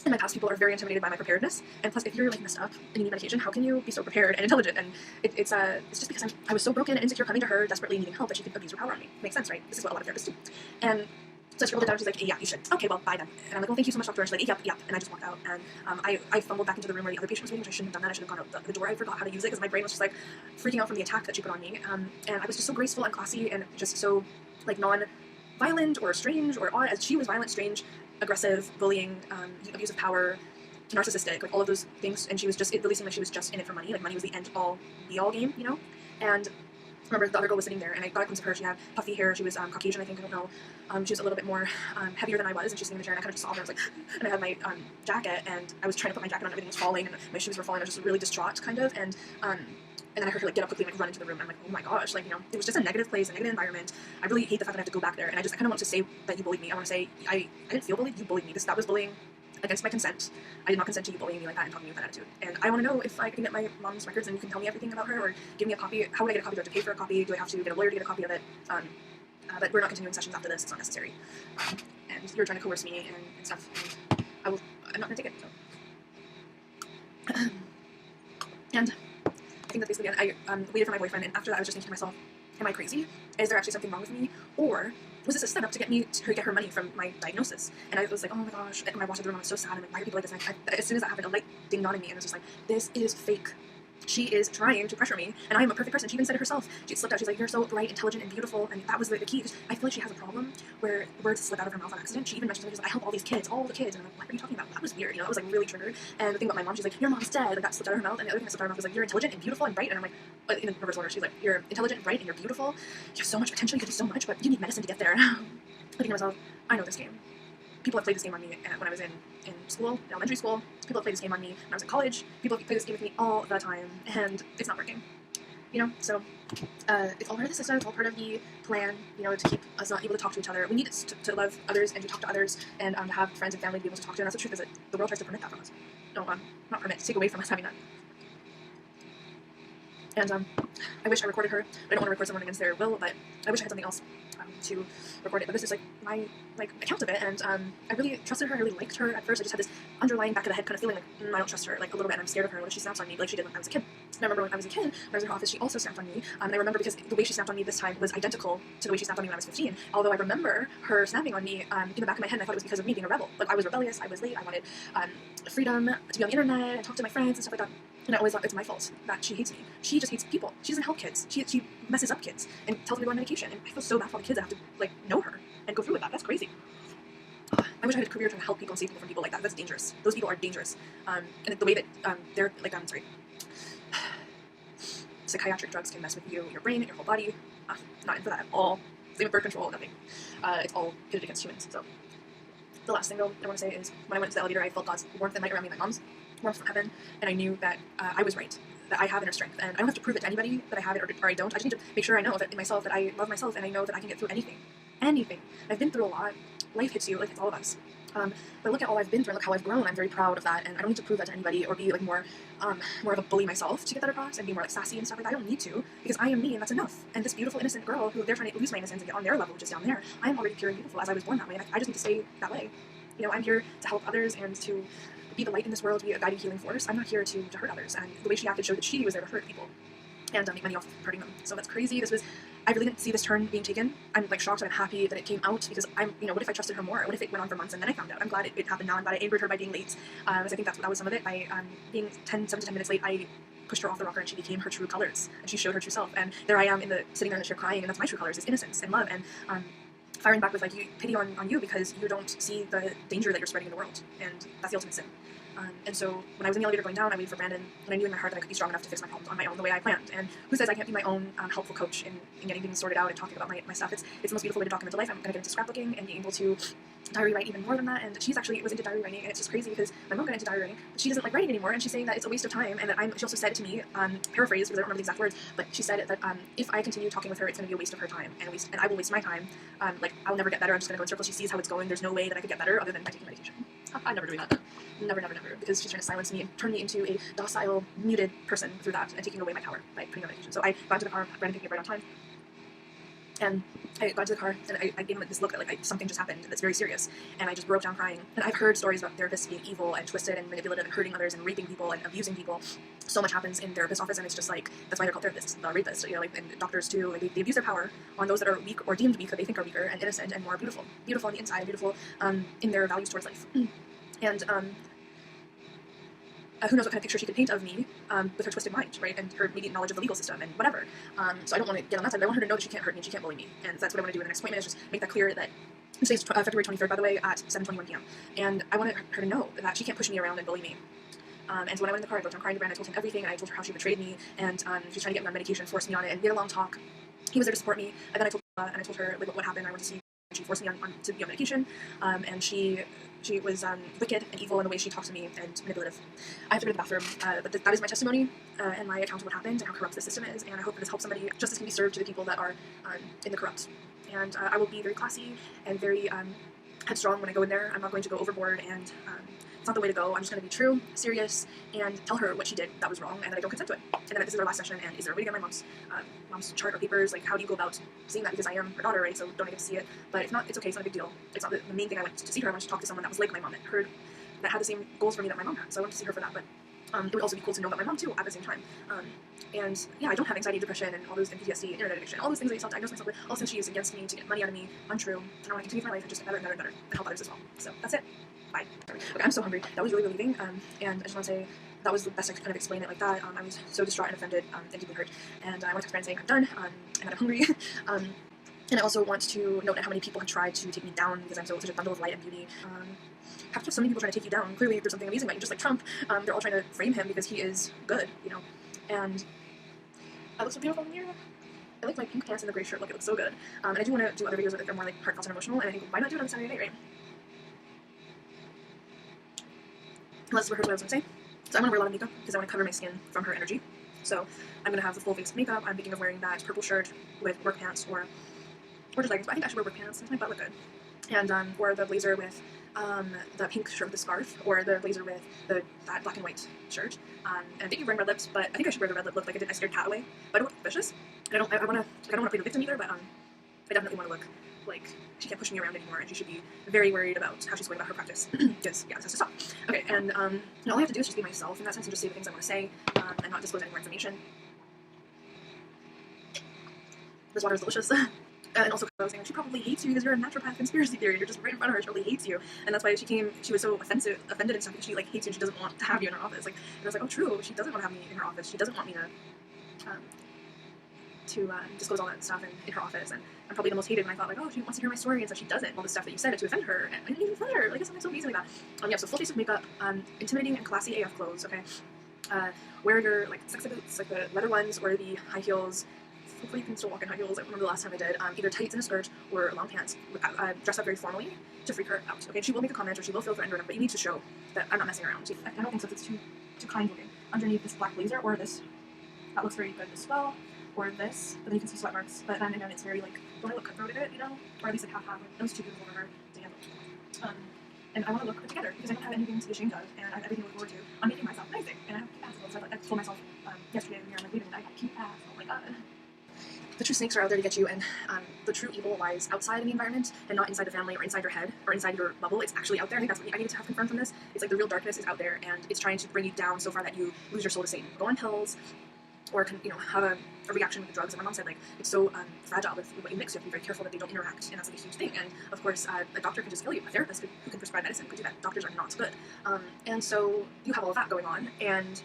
In my past, people are very intimidated by my preparedness. And plus, if you're like messed up and you need medication, how can you be so prepared and intelligent? And it's just because I was so broken and insecure, coming to her desperately needing help that she could abuse her power on me. Makes sense, right? This is what a lot of therapists do. And so I scribbled it down. She's like, hey, yeah, you should. Okay, well, bye then. And I'm like, well, thank you so much, doctor. And she's like, yep. And I just walked out. And I fumbled back into the room where the other patient was waiting, which I shouldn't have done that. I should have gone out the door. I forgot how to use it because my brain was just like freaking out from the attack that she put on me. And I was just so graceful and classy and just so like non-violent or strange or odd, as she was violent, strange, aggressive, bullying, abuse of power, narcissistic, like all of those things. And she was just, it really seemed like she was just in it for money. Like money was the end-all, be-all game, And I remember the other girl was sitting there, and I got a glimpse of her. She had puffy hair. She was Caucasian, I think. I don't know. She was a little bit more heavier than I was, and she was sitting in the chair, and I kind of just saw her. I was like, and I had my jacket, and I was trying to put my jacket on. Everything was falling, and my shoes were falling. I was just really distraught, kind of. And then I heard her like get up quickly and like run into the room. And I'm like, oh my gosh, like, it was just a negative place, a negative environment. I really hate the fact that I have to go back there. And I kind of want to say that you bullied me. I want to say I didn't feel bullied. You bullied me. That was bullying against my consent. I did not consent to you bullying me like that and talking to me with that attitude. And I want to know if I can get my mom's records and you can tell me everything about her or give me a copy. How would I get a copy? Do I have to pay for a copy? Do I have to get a lawyer to get a copy of it? But we're not continuing sessions after this. It's not necessary. And you're trying to coerce me and stuff. And I'm not going to take it. So. And I think that basically, I waited for my boyfriend, and after that I was just thinking to myself, am I crazy? Is there actually something wrong with me? Or was this a setup to get me to get her money from my diagnosis? And I was like, oh my gosh, and when I walked out the room, I was so sad. I'm like, why are people like this? And as soon as that happened, a light dinged on in me, and I was just like, this is fake. she is trying to pressure me, and I am a perfect person. She even said it herself. She slipped out. She's like, "You're so bright, intelligent, and beautiful," and that was the key. I feel like she has a problem where words slip out of her mouth on accident. She even mentioned something, she's like, "I help all these kids, all the kids," and I'm like, "What are you talking about?" That was weird. That was like really triggered. And the thing about my mom, she's like, "Your mom's dead." Like that slipped out of her mouth, and the other thing that slipped out of her mouth was like, "You're intelligent and beautiful and bright," and I'm like, in reverse order, she's like, "You're intelligent, bright, and you're beautiful. You have so much potential. You could do so much, but you need medicine to get there." Thinking to myself, I know this game. People have played this game on me when I was in school, in elementary school. People have played this game on me when I was in college. People have played this game with me all the time, and it's not working. So it's all part of the system. It's all part of the plan, to keep us not able to talk to each other. We need to love others and to talk to others and to have friends and family to be able to talk to. And that's the truth, is that the world tries to permit that from us. No, not permit, take away from us having that. And I wish I recorded her. I don't want to record someone against their will, but I wish I had something else to record it. But this is like my account of it, and I really trusted her. I really liked her at first. I just had this underlying back of the head kind of feeling like I don't trust her like a little bit, and I'm scared of her when she snaps on me like she did when I was a kid. And I remember when I was a kid, when I was in her office, she also snapped on me. And I remember because the way she snapped on me this time was identical to the way she snapped on me when I was 15. Although I remember her snapping on me in the back of my head, and I thought it was because of me being a rebel. Like I was rebellious, I was late, I wanted freedom to be on the internet and talk to my friends and stuff like that. And I always thought it's my fault that she hates me. She just hates people. She doesn't help kids. She messes up kids and tells them to go on medication. And I feel so bad for all the kids that have to know her and go through with that. That's crazy. I wish I had a career trying to help people and save people from people like that. That's dangerous. Those people are dangerous. And the way that they're like, psychiatric drugs can mess with you, your brain, your whole body. Not into that at all. Same with birth control, nothing. It's all pitted against humans. So the last thing though I want to say is when I went to the elevator, I felt God's warmth and light around me, my mom's warmth from heaven, and I knew that I was right, that I have inner strength, and I don't have to prove it to anybody that I have it or I don't. I just need to make sure I know that in myself that I love myself, and I know that I can get through anything. I've been through a lot. Life hits you, like it's all of us. But look at all I've been through, and look how I've grown. I'm very proud of that, and I don't need to prove that to anybody or be like more of a bully myself to get that across and be more like sassy and stuff like that. I don't need to, because I am me, and that's enough. And this beautiful innocent girl who they're trying to lose my innocence and get on their level, which is down there, I am already pure and beautiful as I was born that way, and I just need to stay that way. I'm here to help others and to be the light in this world, to be a guiding, healing force. I'm not here to hurt others, and the way she acted showed that she was there to hurt people and make money off of hurting them. So that's crazy. I really didn't see this turn being taken. I'm like shocked and I'm happy that it came out, because what if I trusted her more? What if it went on for months and then I found out? I'm glad it happened now. I'm glad I angered her by being late, because I think that was some of it. By being 7 to 10 minutes late, I pushed her off the rocker, and she became her true colors, and she showed her true self. And there I am sitting there in the chair crying, and that's my true colors, is innocence and love, and firing back with pity on you because you don't see the danger that you're spreading in the world, and that's the ultimate sin. And so when I was in the elevator going down, I waited for Brandon, and I knew in my heart that I could be strong enough to fix my problems on my own the way I planned. And who says I can't be my own helpful coach in getting things sorted out and talking about my stuff? It's the most beautiful way to document a life. I'm going to get into scrapbooking and being able to diary write even more than that. And she's actually was into diary writing, and it's just crazy because my mom got into diary writing, but she doesn't like writing anymore, and she's saying that it's a waste of time, and that she also said to me, paraphrase because I don't remember the exact words, but she said that if I continue talking with her, it's going to be a waste of her time, and I will waste my time. I'll never get better. I'm just going to go in circles. She sees how it's going. There's no way that I could get better other than by taking medication. I'm never doing that. Never, because she's trying to silence me and turn me into a docile, muted person through that, and taking away my power by putting on medication. So I got into the car, Brandon picked me up right on time, and I got into the car, and I gave him this look that something just happened that's very serious, and I just broke down crying. And I've heard stories about therapists being evil and twisted and manipulative and hurting others and raping people and abusing people. So much happens in therapist office, and it's just that's why they're called therapists, rapists, and doctors too. They abuse their power on those that are weak or deemed weak, that they think are weaker and innocent and more beautiful on the inside, beautiful in their values towards life. And who knows what kind of picture she could paint of me with her twisted mind, right, and her maybe knowledge of the legal system and whatever. So I don't want to get on that side, but I want her to know that she can't hurt me and she can't bully me, and that's what I want to do in the next appointment, is just make that clear. That today's February 23rd, by the way, at 7:21 p.m. And I wanted her to know that she can't push me around and bully me. And so when I went in the car, I broke down crying to Brandon. I told him everything, and I told her how she betrayed me, and she was trying to get me on medication, forced me on it, and we had a long talk. He was there to support me, and then I told her what happened. I went to see, and she forced me to be on medication, and she was wicked and evil in the way she talked to me and manipulative. I have to go to the bathroom, but that is my testimony and my account of what happened and how corrupt the system is, and I hope that this helps somebody. Justice can be served to the people that are in the corrupt. And I will be very classy and very headstrong when I go in there. I'm not going to go overboard, and it's not the way to go. I'm just going to be true, serious, and tell her what she did that was wrong, and that I don't consent to it. And then this is our last session, and is there a way to get my mom's chart or papers? How do you go about seeing that? Because I am her daughter, right? So don't I get to see it? But if not, it's okay. It's not a big deal. It's not the main thing. I went to see her. I wanted to talk to someone that was like my mom, that had the same goals for me that my mom had. So I went to see her for that. But it would also be cool to know about my mom too at the same time. And yeah, I don't have anxiety, depression, and all those, and PTSD, internet addiction, all those things that I self-diagnosed myself with, all things she used against me to get money out of me, untrue. And I want to continue my life and just get better and better and better and help others as well. So that's it. Bye. Okay, I'm so hungry. That was really relieving. And I just want to say that was the best I could kind of explain it like that. I was so distraught and offended and deeply hurt, and I went to friend saying I'm done, and I'm hungry. And I also want to note how many people have tried to take me down because I'm such a bundle of light and beauty. Have so many people trying to take you down. Clearly there's something amazing about you, just like Trump. They're all trying to frame him because he is good, you know. And I look so beautiful in the mirror. I like my pink pants and the gray shirt, like it looks so good. And I do want to do other videos that are more like heartfelt and emotional, and I think why not do it on Saturday night, right? Let's rehearse what I was going to say. So I'm going to wear a lot of makeup because I want to cover my skin from her energy. So I'm going to have the full face of makeup. I'm thinking of wearing that purple shirt with work pants or just leggings, but I think I should wear work pants. Makes my butt look good. And or the blazer with the pink shirt with the scarf, or the blazer with that black and white shirt. And I'm thinking of wearing red lips, but I think I should wear the red lip look like I did. I scared Cat away, but I don't look vicious. I don't want to play the victim either, but I definitely want to look like she can't push me around anymore, and she should be very worried about how she's going about her practice. Because yeah, this has to stop. Okay, and all I have to do is just be myself in that sense and just say the things I want to say, and not disclose any more information. This water is delicious. And also, I was saying, she probably hates you because you're a naturopath conspiracy theory. You're just right in front of her. She probably hates you, and that's why she was so offended and stuff because she like hates you and she doesn't want to have you in her office. Like, and I was like, oh, true. She doesn't want to have me in her office. She doesn't want me to disclose all that stuff in her office, and I'm probably the most hated. And I thought like, oh, she wants to hear my story, and so she doesn't. All the stuff that you said to offend her, and I didn't even offend her. Like, it's something so amazing like that. Yeah. So full face of makeup, intimidating and classy AF clothes. Okay. Wear your like sexy boots, like the leather ones, or the high heels. Hopefully you can still walk in high heels. I remember the last time I did. Either tights and a skirt or long pants. Dress up very formally to freak her out. Okay, she will make a comment or she will feel threatened, but you need to show that I'm not messing around. I don't think so. It's too kind looking. Underneath this black blazer or this, that looks very good as well. Or this, but then you can see sweat marks. But then again, it's very like, don't I look cutthroat in it, you know? Or at least like half. Like, those two people over her to handle. And I want to look put together because I don't have anything to be ashamed of, and I have everything to look forward to. I'm making myself amazing, and I have cute ass. So I told myself yesterday when we were like leaving, I have cute ass. Oh my god. The true snakes are out there to get you, and the true evil lies outside in the environment and not inside the family or inside your head or inside your bubble. It's actually out there. I think that's what I needed to have confirmed from this. It's like the real darkness is out there, and it's trying to bring you down so far that you lose your soul to Satan. Go on pills, or have a reaction with the drugs. And my mom said like it's so fragile with what you mix. You have to be very careful that they don't interact, and that's like a huge thing. And of course, a doctor can just kill you. A therapist who can prescribe medicine could do that. Doctors are not good, and so you have all of that going on, and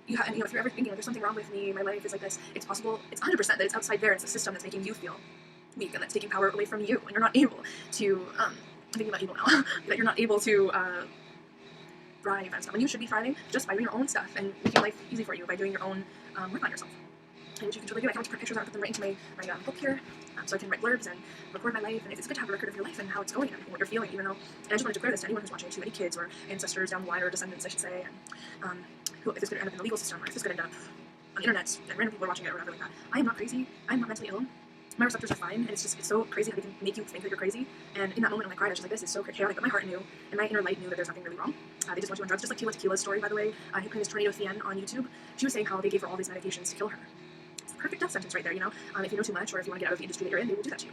if you're ever thinking like, there's something wrong with me, my life is like this, it's possible, it's 100% that it's outside there, it's the system that's making you feel weak, and that's taking power away from you, and you're not able to, I'm thinking about evil now, that you're not able to thrive and stuff, and you should be thriving just by doing your own stuff, and making life easy for you by doing your own work on yourself. And which you can totally do. I can't wait to print pictures out and put them right into my book here, so I can write blurbs and record my life, and it's good to have a record of your life and how it's going and what you're feeling, even though, and I just want to declare this to anyone who's watching, to any kids or ancestors down the line, or descendants, I should say, and who, if it's going to end up in the legal system, or if it's going to end up on the internet, and random people are watching it or whatever like that. I am not crazy, I am not mentally ill, my receptors are fine, and it's so crazy how they can make you think that you're crazy, and in that moment when I cried, I was just like, this is so chaotic, but my heart knew, and my inner light knew that there's nothing really wrong. They just want you on drugs, just like Tequila's story, by the way. Her name is Tornado Thien on YouTube. She was saying how they gave her all these medications to kill her. Perfect death sentence right there, you know? If you know too much, or if you want to get out of the industry that you're in, they will do that to you.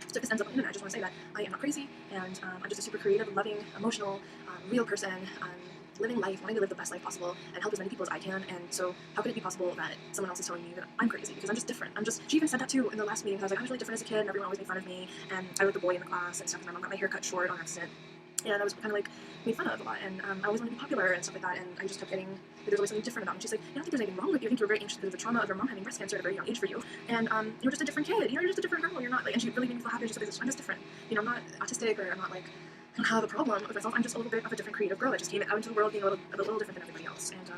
So if this ends up on the internet, I just want to say that I am not crazy, and I'm just a super creative, loving, emotional, real person, living life, wanting to live the best life possible, and help as many people as I can. And so how could it be possible that someone else is telling me that I'm crazy? Because I'm just different. She even said that too in the last meeting. I was like, I was really different as a kid, and everyone always made fun of me, and I was the boy in the class and stuff, and my mom got my hair cut short on accident. And I was kind of like made fun of a lot, and I always wanted to be popular and stuff like that, and I just kept getting that there's always something different about me. She's like, I don't think there's anything wrong with you. I think you were very anxious because of the trauma of your mom having breast cancer at a very young age for you, and you're just a different kid. You're just a different girl. You're not like, and she really made me feel happy just because I'm just different. I'm not autistic, or I'm not like, I don't have a problem with myself. I'm just a little bit of a different creative girl that just came out into the world being a little different than everybody else. And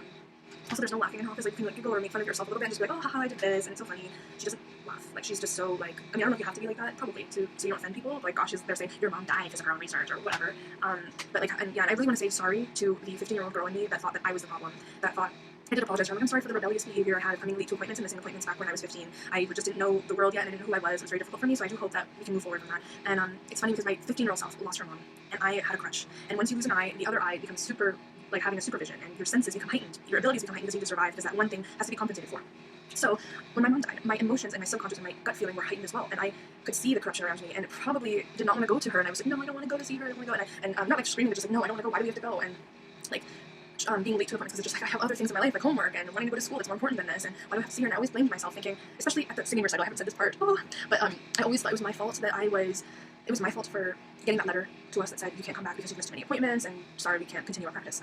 also, there's no laughing in her office. Like, you can giggle or make fun of yourself a little bit and just be like, oh, haha, I did this, and it's so funny. She doesn't laugh. Like, she's just so, like, I don't know if you have to be like that, probably, so you don't offend people. Like, gosh, they're saying, your mom died because of her own research, or whatever. But, like, and I really want to say sorry to the 15-year-old girl in me that thought that I was the problem, that thought, I did apologize. I'm sorry for the rebellious behavior I had coming late to appointments and missing appointments back when I was 15. I just didn't know the world yet, and I didn't know who I was. It was very difficult for me, so I do hope that we can move forward from that. And it's funny because my 15-year-old self lost her mom, and I had a crutch. And once you lose an eye, the other eye becomes super, like having a supervision, and your senses become heightened. Your abilities become heightened because you need to survive, because that one thing has to be compensated for. So when my mom died, my emotions and my subconscious and my gut feeling were heightened as well, and I could see the corruption around me, and probably did not want to go to her, and I was like, no, I don't want to go to see her, I don't want to go, and I'm not like screaming, but just like, no, I don't want to go, why do we have to go, and like, being late to appointments because it's just like I have other things in my life, like homework and wanting to go to school that's more important than this, and why do I have to see her? And I always blamed myself, thinking, especially at the singing recital, I haven't said this part, but I always thought it was my fault that it was my fault for getting that letter to us that said, you can't come back because you've missed too many appointments, and sorry, we can't continue our practice.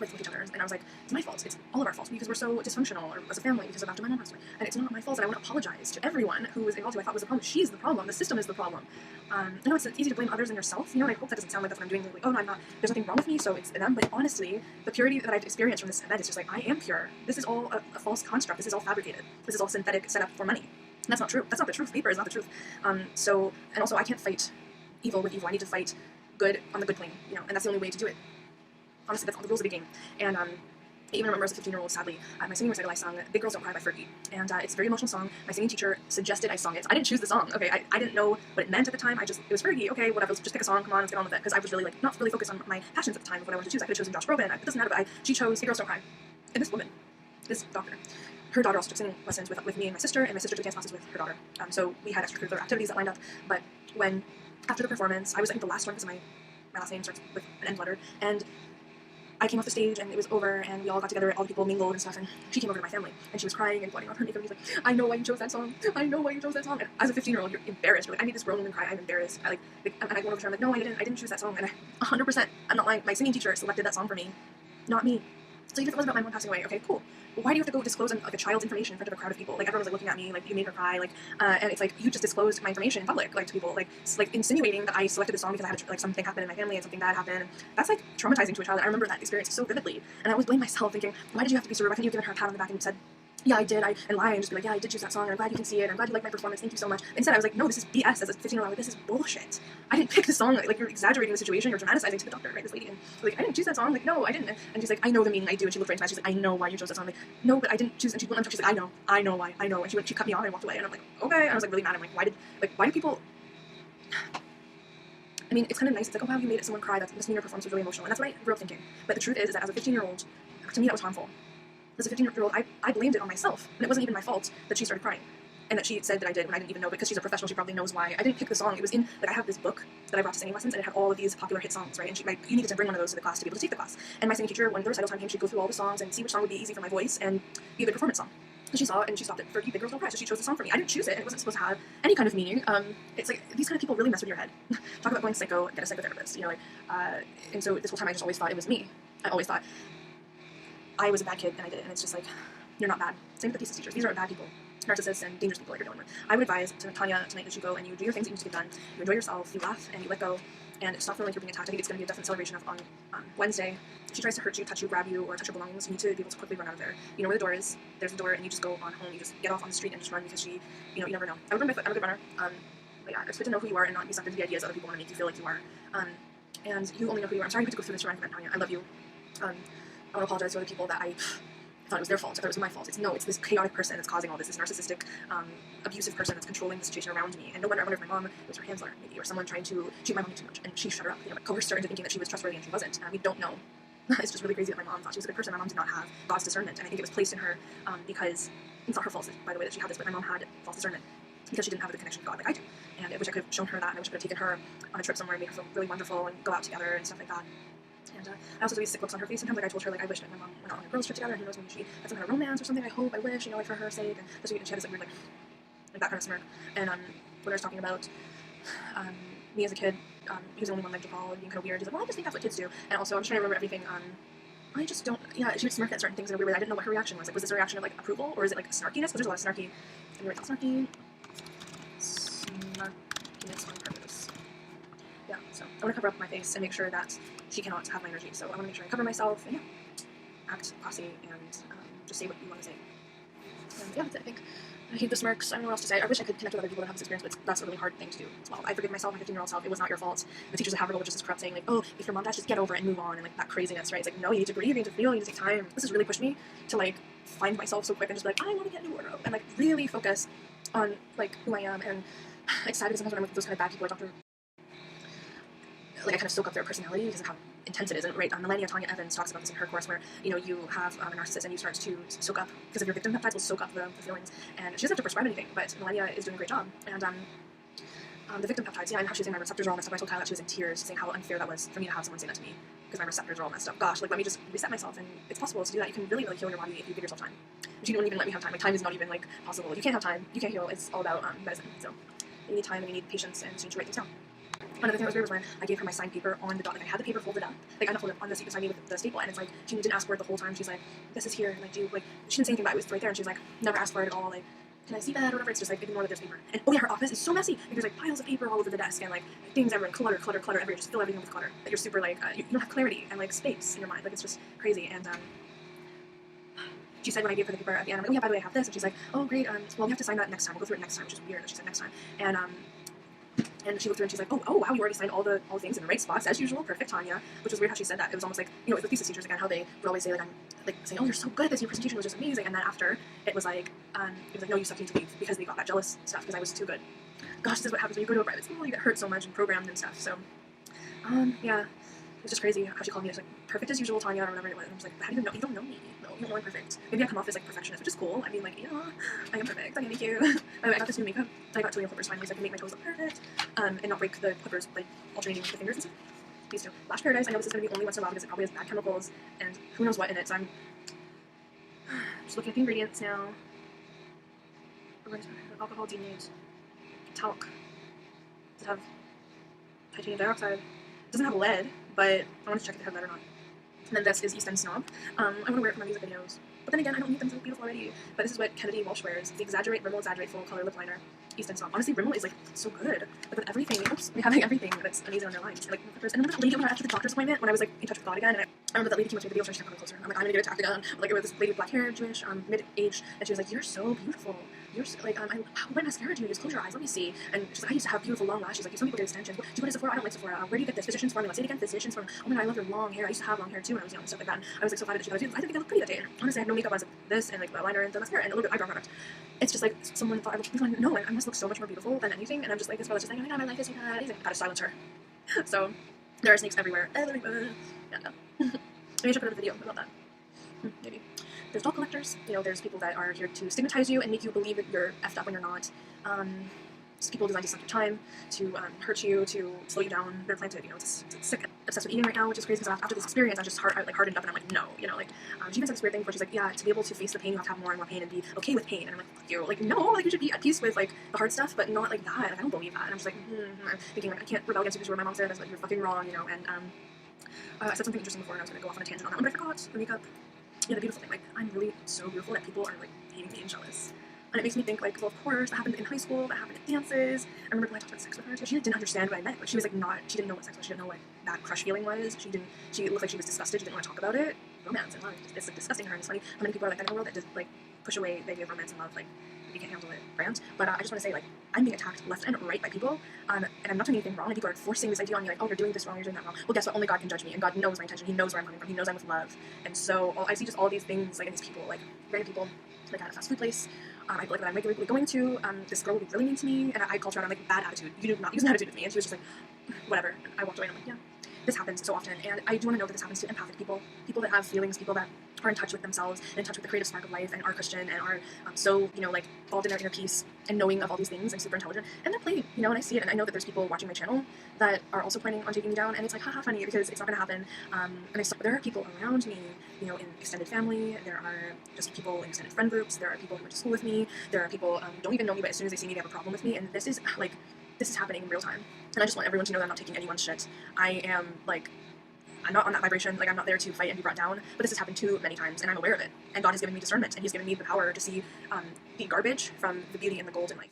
with each other. And I was like, it's my fault. It's all of our fault because we're so dysfunctional or as a family because of after my mom passed away. And it's not my fault, and I want to apologize to everyone who was involved who I thought was the problem. She's the problem. The system is the problem. I know it's easy to blame others and yourself, and I hope that doesn't sound like that's what I'm doing. Like, oh, no, I'm not. There's nothing wrong with me, so it's them. But honestly, the purity that I've experienced from this event is just like, I am pure. This is all a false construct. This is all fabricated. This is all synthetic, set up for money. And that's not true. That's not the truth. Paper is not the truth. And also, I can't fight evil with evil. I need to fight good on the good plane, and that's the only way to do it. Honestly, that's all the rules of the game. And I even remember as a 15-year-old, sadly, my singing recital I sung Big Girls Don't Cry by Fergie. And it's a very emotional song. My singing teacher suggested I sung it. I didn't choose the song, okay? I didn't know what it meant at the time. It was Fergie, okay, whatever, let's just pick a song, come on, let's get on with it. Because I was really, not really focused on my passions at the time of what I wanted to choose. I could have chosen Josh Groban, it doesn't matter, but she chose Big Girls Don't Cry. And this woman, this doctor, her daughter also took singing lessons with me and my sister took dance classes with her daughter. So we had extracurricular activities that lined up. But after the performance, I was, I think, the last one because my last name starts with an end letter, and I came off the stage and it was over and we all got together, all the people mingled and stuff, and she came over to my family and she was crying and blotting off her makeup and she's like, I know why you chose that song. I know why you chose that song. And as a 15-year-old, you're embarrassed. You're like, I made this grown woman cry. I'm embarrassed. And I go over to her, I'm like, no, I didn't choose that song. And 100%, I'm not lying. My singing teacher selected that song for me, not me. So even if it wasn't about my mom passing away, okay, cool. Well, why do you have to go disclose a child's information in front of a crowd of people? Everyone was looking at me, you made her cry, and it's you just disclosed my information in public, to people, insinuating that I selected the song because I had something happen in my family and something bad happened. That's traumatizing to a child. I remember that experience so vividly, and I always blame myself, thinking, why did you have to be so rude? Why couldn't you have given her a pat on the back and said, yeah, I did, and lie and just be like, yeah, I did choose that song, and I'm glad you can see it, I'm glad you like my performance, thank you so much. Instead, I was like, no, this is BS. As a 15-year-old, this is bullshit. I didn't pick the song, you're exaggerating the situation, you're dramatizing to the doctor, right, this lady, and I didn't choose that song, no, I didn't, and she's like, I know the meaning, I do, and she looked right into me, she's like, I know why you chose that song, I'm like, no, but I didn't choose, and she went on, she's like, I know why, and she cut me off and walked away, and I'm like, okay, and I was really mad, I'm like, why do people, I mean, it's kind of nice, it's like, oh wow, you made someone cry, that must mean your performance was really emotional, and that's what I grew up thinking, but the truth is that as a 15-year-old, to me that was harmful. As a 15-year-old, I blamed it on myself, and it wasn't even my fault that she started crying, and that she said that I did when I didn't even know, because she's a professional, she probably knows why. I didn't pick the song, it was in, I have this book that I brought to singing lessons, and it had all of these popular hit songs, right, and you needed to bring one of those to the class to be able to take the class, and my singing teacher, when the recital time came, she'd go through all the songs and see which song would be easy for my voice, and be a good performance song. And she saw it, and she stopped it for Big Girls Don't Cry, so she chose the song for me. I didn't choose it, it wasn't supposed to have any kind of meaning. It's these kind of people really mess with your head. Talk about going psycho, get a psychotherapist, and so this whole time I just always thought it was me. I always thought I was a bad kid, and I did it, and it's just you're not bad. Same with the thesis teachers. These are bad people, narcissists and dangerous people that you're dealing with. I would advise to Tanya tonight that you go and you do your things that you need to get done. You enjoy yourself, you laugh, and you let go, and stop feeling like you're being attacked. I think it's going to be a definite celebration on Wednesday. If she tries to hurt you, touch you, grab you, or touch your belongings, you need to be able to quickly run out of there. You know where the door is. There's the door, and you just go on home. You just get off on the street and just run because you never know. I would run my foot. I'm a good runner. But yeah, it's good to know who you are and not be sucked into the ideas other people want to make you feel like you are. And you only know who you are. I'm sorry you had to go through this traumatic event, Tanya. I love you. I want to apologize to other people that I thought it was their fault. I thought it was my fault. It's this chaotic person that's causing all this narcissistic, abusive person that's controlling the situation around me. And no wonder, I wonder if my mom was her handler, maybe, or someone trying to cheat my mom too much, and she shut her up, coerced her into thinking that she was trustworthy and she wasn't. We don't know. It's just really crazy that my mom thought she was a good person. My mom did not have God's discernment, and I think it was placed in her because it's not her fault, by the way, that she had this, but my mom had false discernment because she didn't have a good connection with God like I do. And I wish I could have shown her that, and I wish I could have taken her on a trip somewhere and made her feel really wonderful and go out together and stuff like that. And I also do these sick looks on her face. Sometimes I told her, I wish that my mom went on a girls' trip together, and who knows, maybe she had some kind of romance or something. I hope, I wish, for her sake. And she had this weird, that kind of smirk. And when I was talking about me as a kid, he was the only one to call and being kind of weird. He's like, well, I just think that's what kids do. And also, I'm just trying to remember everything. I just don't, she would smirk at certain things in a weird way. I didn't know what her reaction was. Was this a reaction of approval, or is it snarkiness? Because there's a lot of snarky. Let me write down snarkiness on purpose. Yeah, so I want to cover up my face and make sure that she cannot have my energy. So I want to make sure I cover myself and act classy and just say what you want to say. And yeah, that's it, I think. I hate the smirks. I don't know what else to say. I wish I could connect with other people that have this experience, but that's a really hard thing to do as well. I forgive myself, my 15-year-old self. It was not your fault. The teachers at Haverhill were just as corrupt, saying oh, if your mom dies, just get over it and move on, and that craziness, right? It's no, you need to breathe, you need to feel, you need to take time. This has really pushed me to find myself so quick and just be I want to get a new wardrobe and really focus on who I am. And it's sad because sometimes when I'm with those kind of bad people, I kind of soak up their personality because of how intense it is. And right, Melania Tanya Evans talks about this in her course, where you have a narcissist and you start to soak up, because of your victim peptides will soak up the feelings, and she doesn't have to prescribe anything, but Melania is doing a great job. And the victim peptides, and how she was saying my receptors are all messed up. I told Kyle that she was in tears, saying how unfair that was for me to have someone say that to me, because my receptors are all messed up. Gosh, let me just reset myself, and it's possible to do that. You can really heal your body if you give yourself time. And she won't even let me have time. Time is not even possible. You can't have time. You can't heal. It's all about medicine. So you need time and you need patience, and so you need to write things down. Another thing that was weird was when I gave her my signed paper on the dot. Like I had the paper folded up, like I folded up on the seat beside me with the staple, and it's like she didn't ask for it the whole time. She's like, "This is here." Like, like she didn't say anything, but it was right there, and she's like, "Never asked for it at all." Like, can I see that or whatever? It's just like ignore that there's paper. And oh yeah, her office is so messy. Like, there's like piles of paper all over the desk and like things everywhere, clutter everywhere. Just fill everything up with clutter. Like you're super like you don't have clarity and like space in your mind. Like it's just crazy. And she said when I gave her the paper at the end, I'm like, "Oh yeah, by the way, I have this," and she's like, "Oh great. Well, we have to sign that next time. We'll go through it next time," which is weird that she said next time. And she looked through and she's like, oh wow, you already signed all the things in the right spots as usual. Perfect, Tanya. Which was weird how she said that. It was almost like, you know, with the thesis teachers again, how they would always say like, I'm like saying, "Oh, you're so good at this. Your presentation was just amazing." And then after it was like, "No, you still need to leave," because they got that jealous stuff because I was too good. Gosh, this is what happens when you go to a private school. You get hurt so much and programmed and stuff. So, yeah, it was just crazy how she called me. It's like, "Perfect as usual, Tanya," or whatever it was. And I was like, "How do you know? You don't know me. No, you don't know I'm perfect. Maybe I come off as like perfectionist, which is cool. I mean, like, yeah, I am perfect. I'm thank you." I got this new makeup. I got toenail clippers finally, so I can make my toes look perfect, and not break the clippers like alternating with the fingers and stuff. These two. Lash Paradise. I know this is going to be only once in a while because it probably has bad chemicals and who knows what in it. So I'm just looking at the ingredients now. Alcohol denate, talc. Does it have titanium dioxide? It doesn't have lead, but I want to check if it has lead or not. And then this is East End Snob. I want to wear it for my music videos. But then again, I don't need them to look beautiful already. But this is what Kennedy Walsh wears. The Rimmel Exaggerate Full Color Lip Liner. East End Snob. Honestly, Rimmel is like so good. Like with everything. Oops, we have like everything that's amazing on their line. Like clippers. And remember that lady when I after the doctor's appointment when I was like in touch with God again, and I remember that lady came up to the video trying to come closer. I'm like, "I'm gonna get attacked again." Like it was this lady with black hair, Jewish, mid-age, and she was like, "You're so beautiful. You're so, like, what mascara do you use? Close your eyes, let me see." And she's like, "I used to have beautiful long lashes. Like, some people get extensions. Do you go to Sephora? I don't like Sephora. Where do you get this? Physicians Formula. Say it again, Physicians Formula. Oh my god, I love your long hair. I used to have long hair too when I was young and stuff like that." And I was like so flattered that she goes, "I think I look pretty that day." And honestly, I had no makeup. I was like this and like the liner and the mascara and a little bit of eyebrow product. It's just like someone thought I looked beautiful. No, like, I must look so much more beautiful than anything. And I'm just like, this girl is just like, "Oh my god, my life is so bad." I gotta silence her. So there are snakes everywhere. Everywhere. Yeah, no. Maybe I should put up a video about that. Maybe. There's doll collectors. You know, there's people that are here to stigmatize you and make you believe that you're effed up when you're not. People designed to suck your time, to hurt you, to slow you down. They're planted, you know, it's sick. Obsessed with eating right now, which is crazy because after this experience, I'm just hardened up, and I'm like, no, you know, like, she even said this weird thing where she's like, "Yeah, to be able to face the pain, you have to have more and more pain and be okay with pain." And I'm like, "Fuck you, like, no, like, you should be at peace with, like, the hard stuff, but not like that." Like, I don't believe that. And I'm just like, I'm thinking, like, I can't rebel against you because you're my mom said, that's like, you're fucking wrong, you know, and, I said something interesting before and I was going to go off on a tangent on that one, but I forgot the makeup. Yeah, the beautiful thing, like, I'm really so beautiful that people are, like, hating me and jealous. And it makes me think, like, well, of course, that happened in high school, that happened at dances. I remember when I talked about sex with her, she didn't understand what I meant. Like, she was, like, she didn't know what sex was, she didn't know what that crush feeling was. She looked like she was disgusted, she didn't want to talk about it. Romance and love, it's, like, disgusting her, and it's funny how many people are like that in the world that just, like, push away the idea of romance and love, like, if you can't handle it, rant. But I just want to say, like, I'm being attacked left and right by people, and I'm not doing anything wrong, and people are forcing this idea on me, like, "Oh, you're doing this wrong, you're doing that wrong." Well, guess what? Only God can judge me, and God knows my intention. He knows where I'm coming from. He knows I'm with love. And so I see just all these things, like, in these people, like, random people, like, at a fast food place. I feel like that I'm regularly going to, this girl would be really mean to me, and I called her out on, like, bad attitude. "You do not use an attitude with me." And she was just like, whatever. And I walked away, and I'm like, yeah. This happens so often, and I do want to know that this happens to empathic people, people that have feelings, people that are in touch with themselves, and in touch with the creative spark of life, and are Christian, and are so, you know, like, involved in their inner peace, and knowing of all these things, and super intelligent, and they're playing, you know, and I see it, and I know that there's people watching my channel that are also planning on taking me down, and it's like, haha, funny, because it's not going to happen, and there are people around me, you know, in extended family, there are just people in extended friend groups, there are people who went to school with me, there are people who don't even know me, but as soon as they see me, they have a problem with me, and this is, like, this is happening in real time, and I just want everyone to know that I'm not taking anyone's shit. I am, like, I'm not on that vibration, like, I'm not there to fight and be brought down, but this has happened too many times, and I'm aware of it, and God has given me discernment, and He's given me the power to see the garbage from the beauty and the gold in life.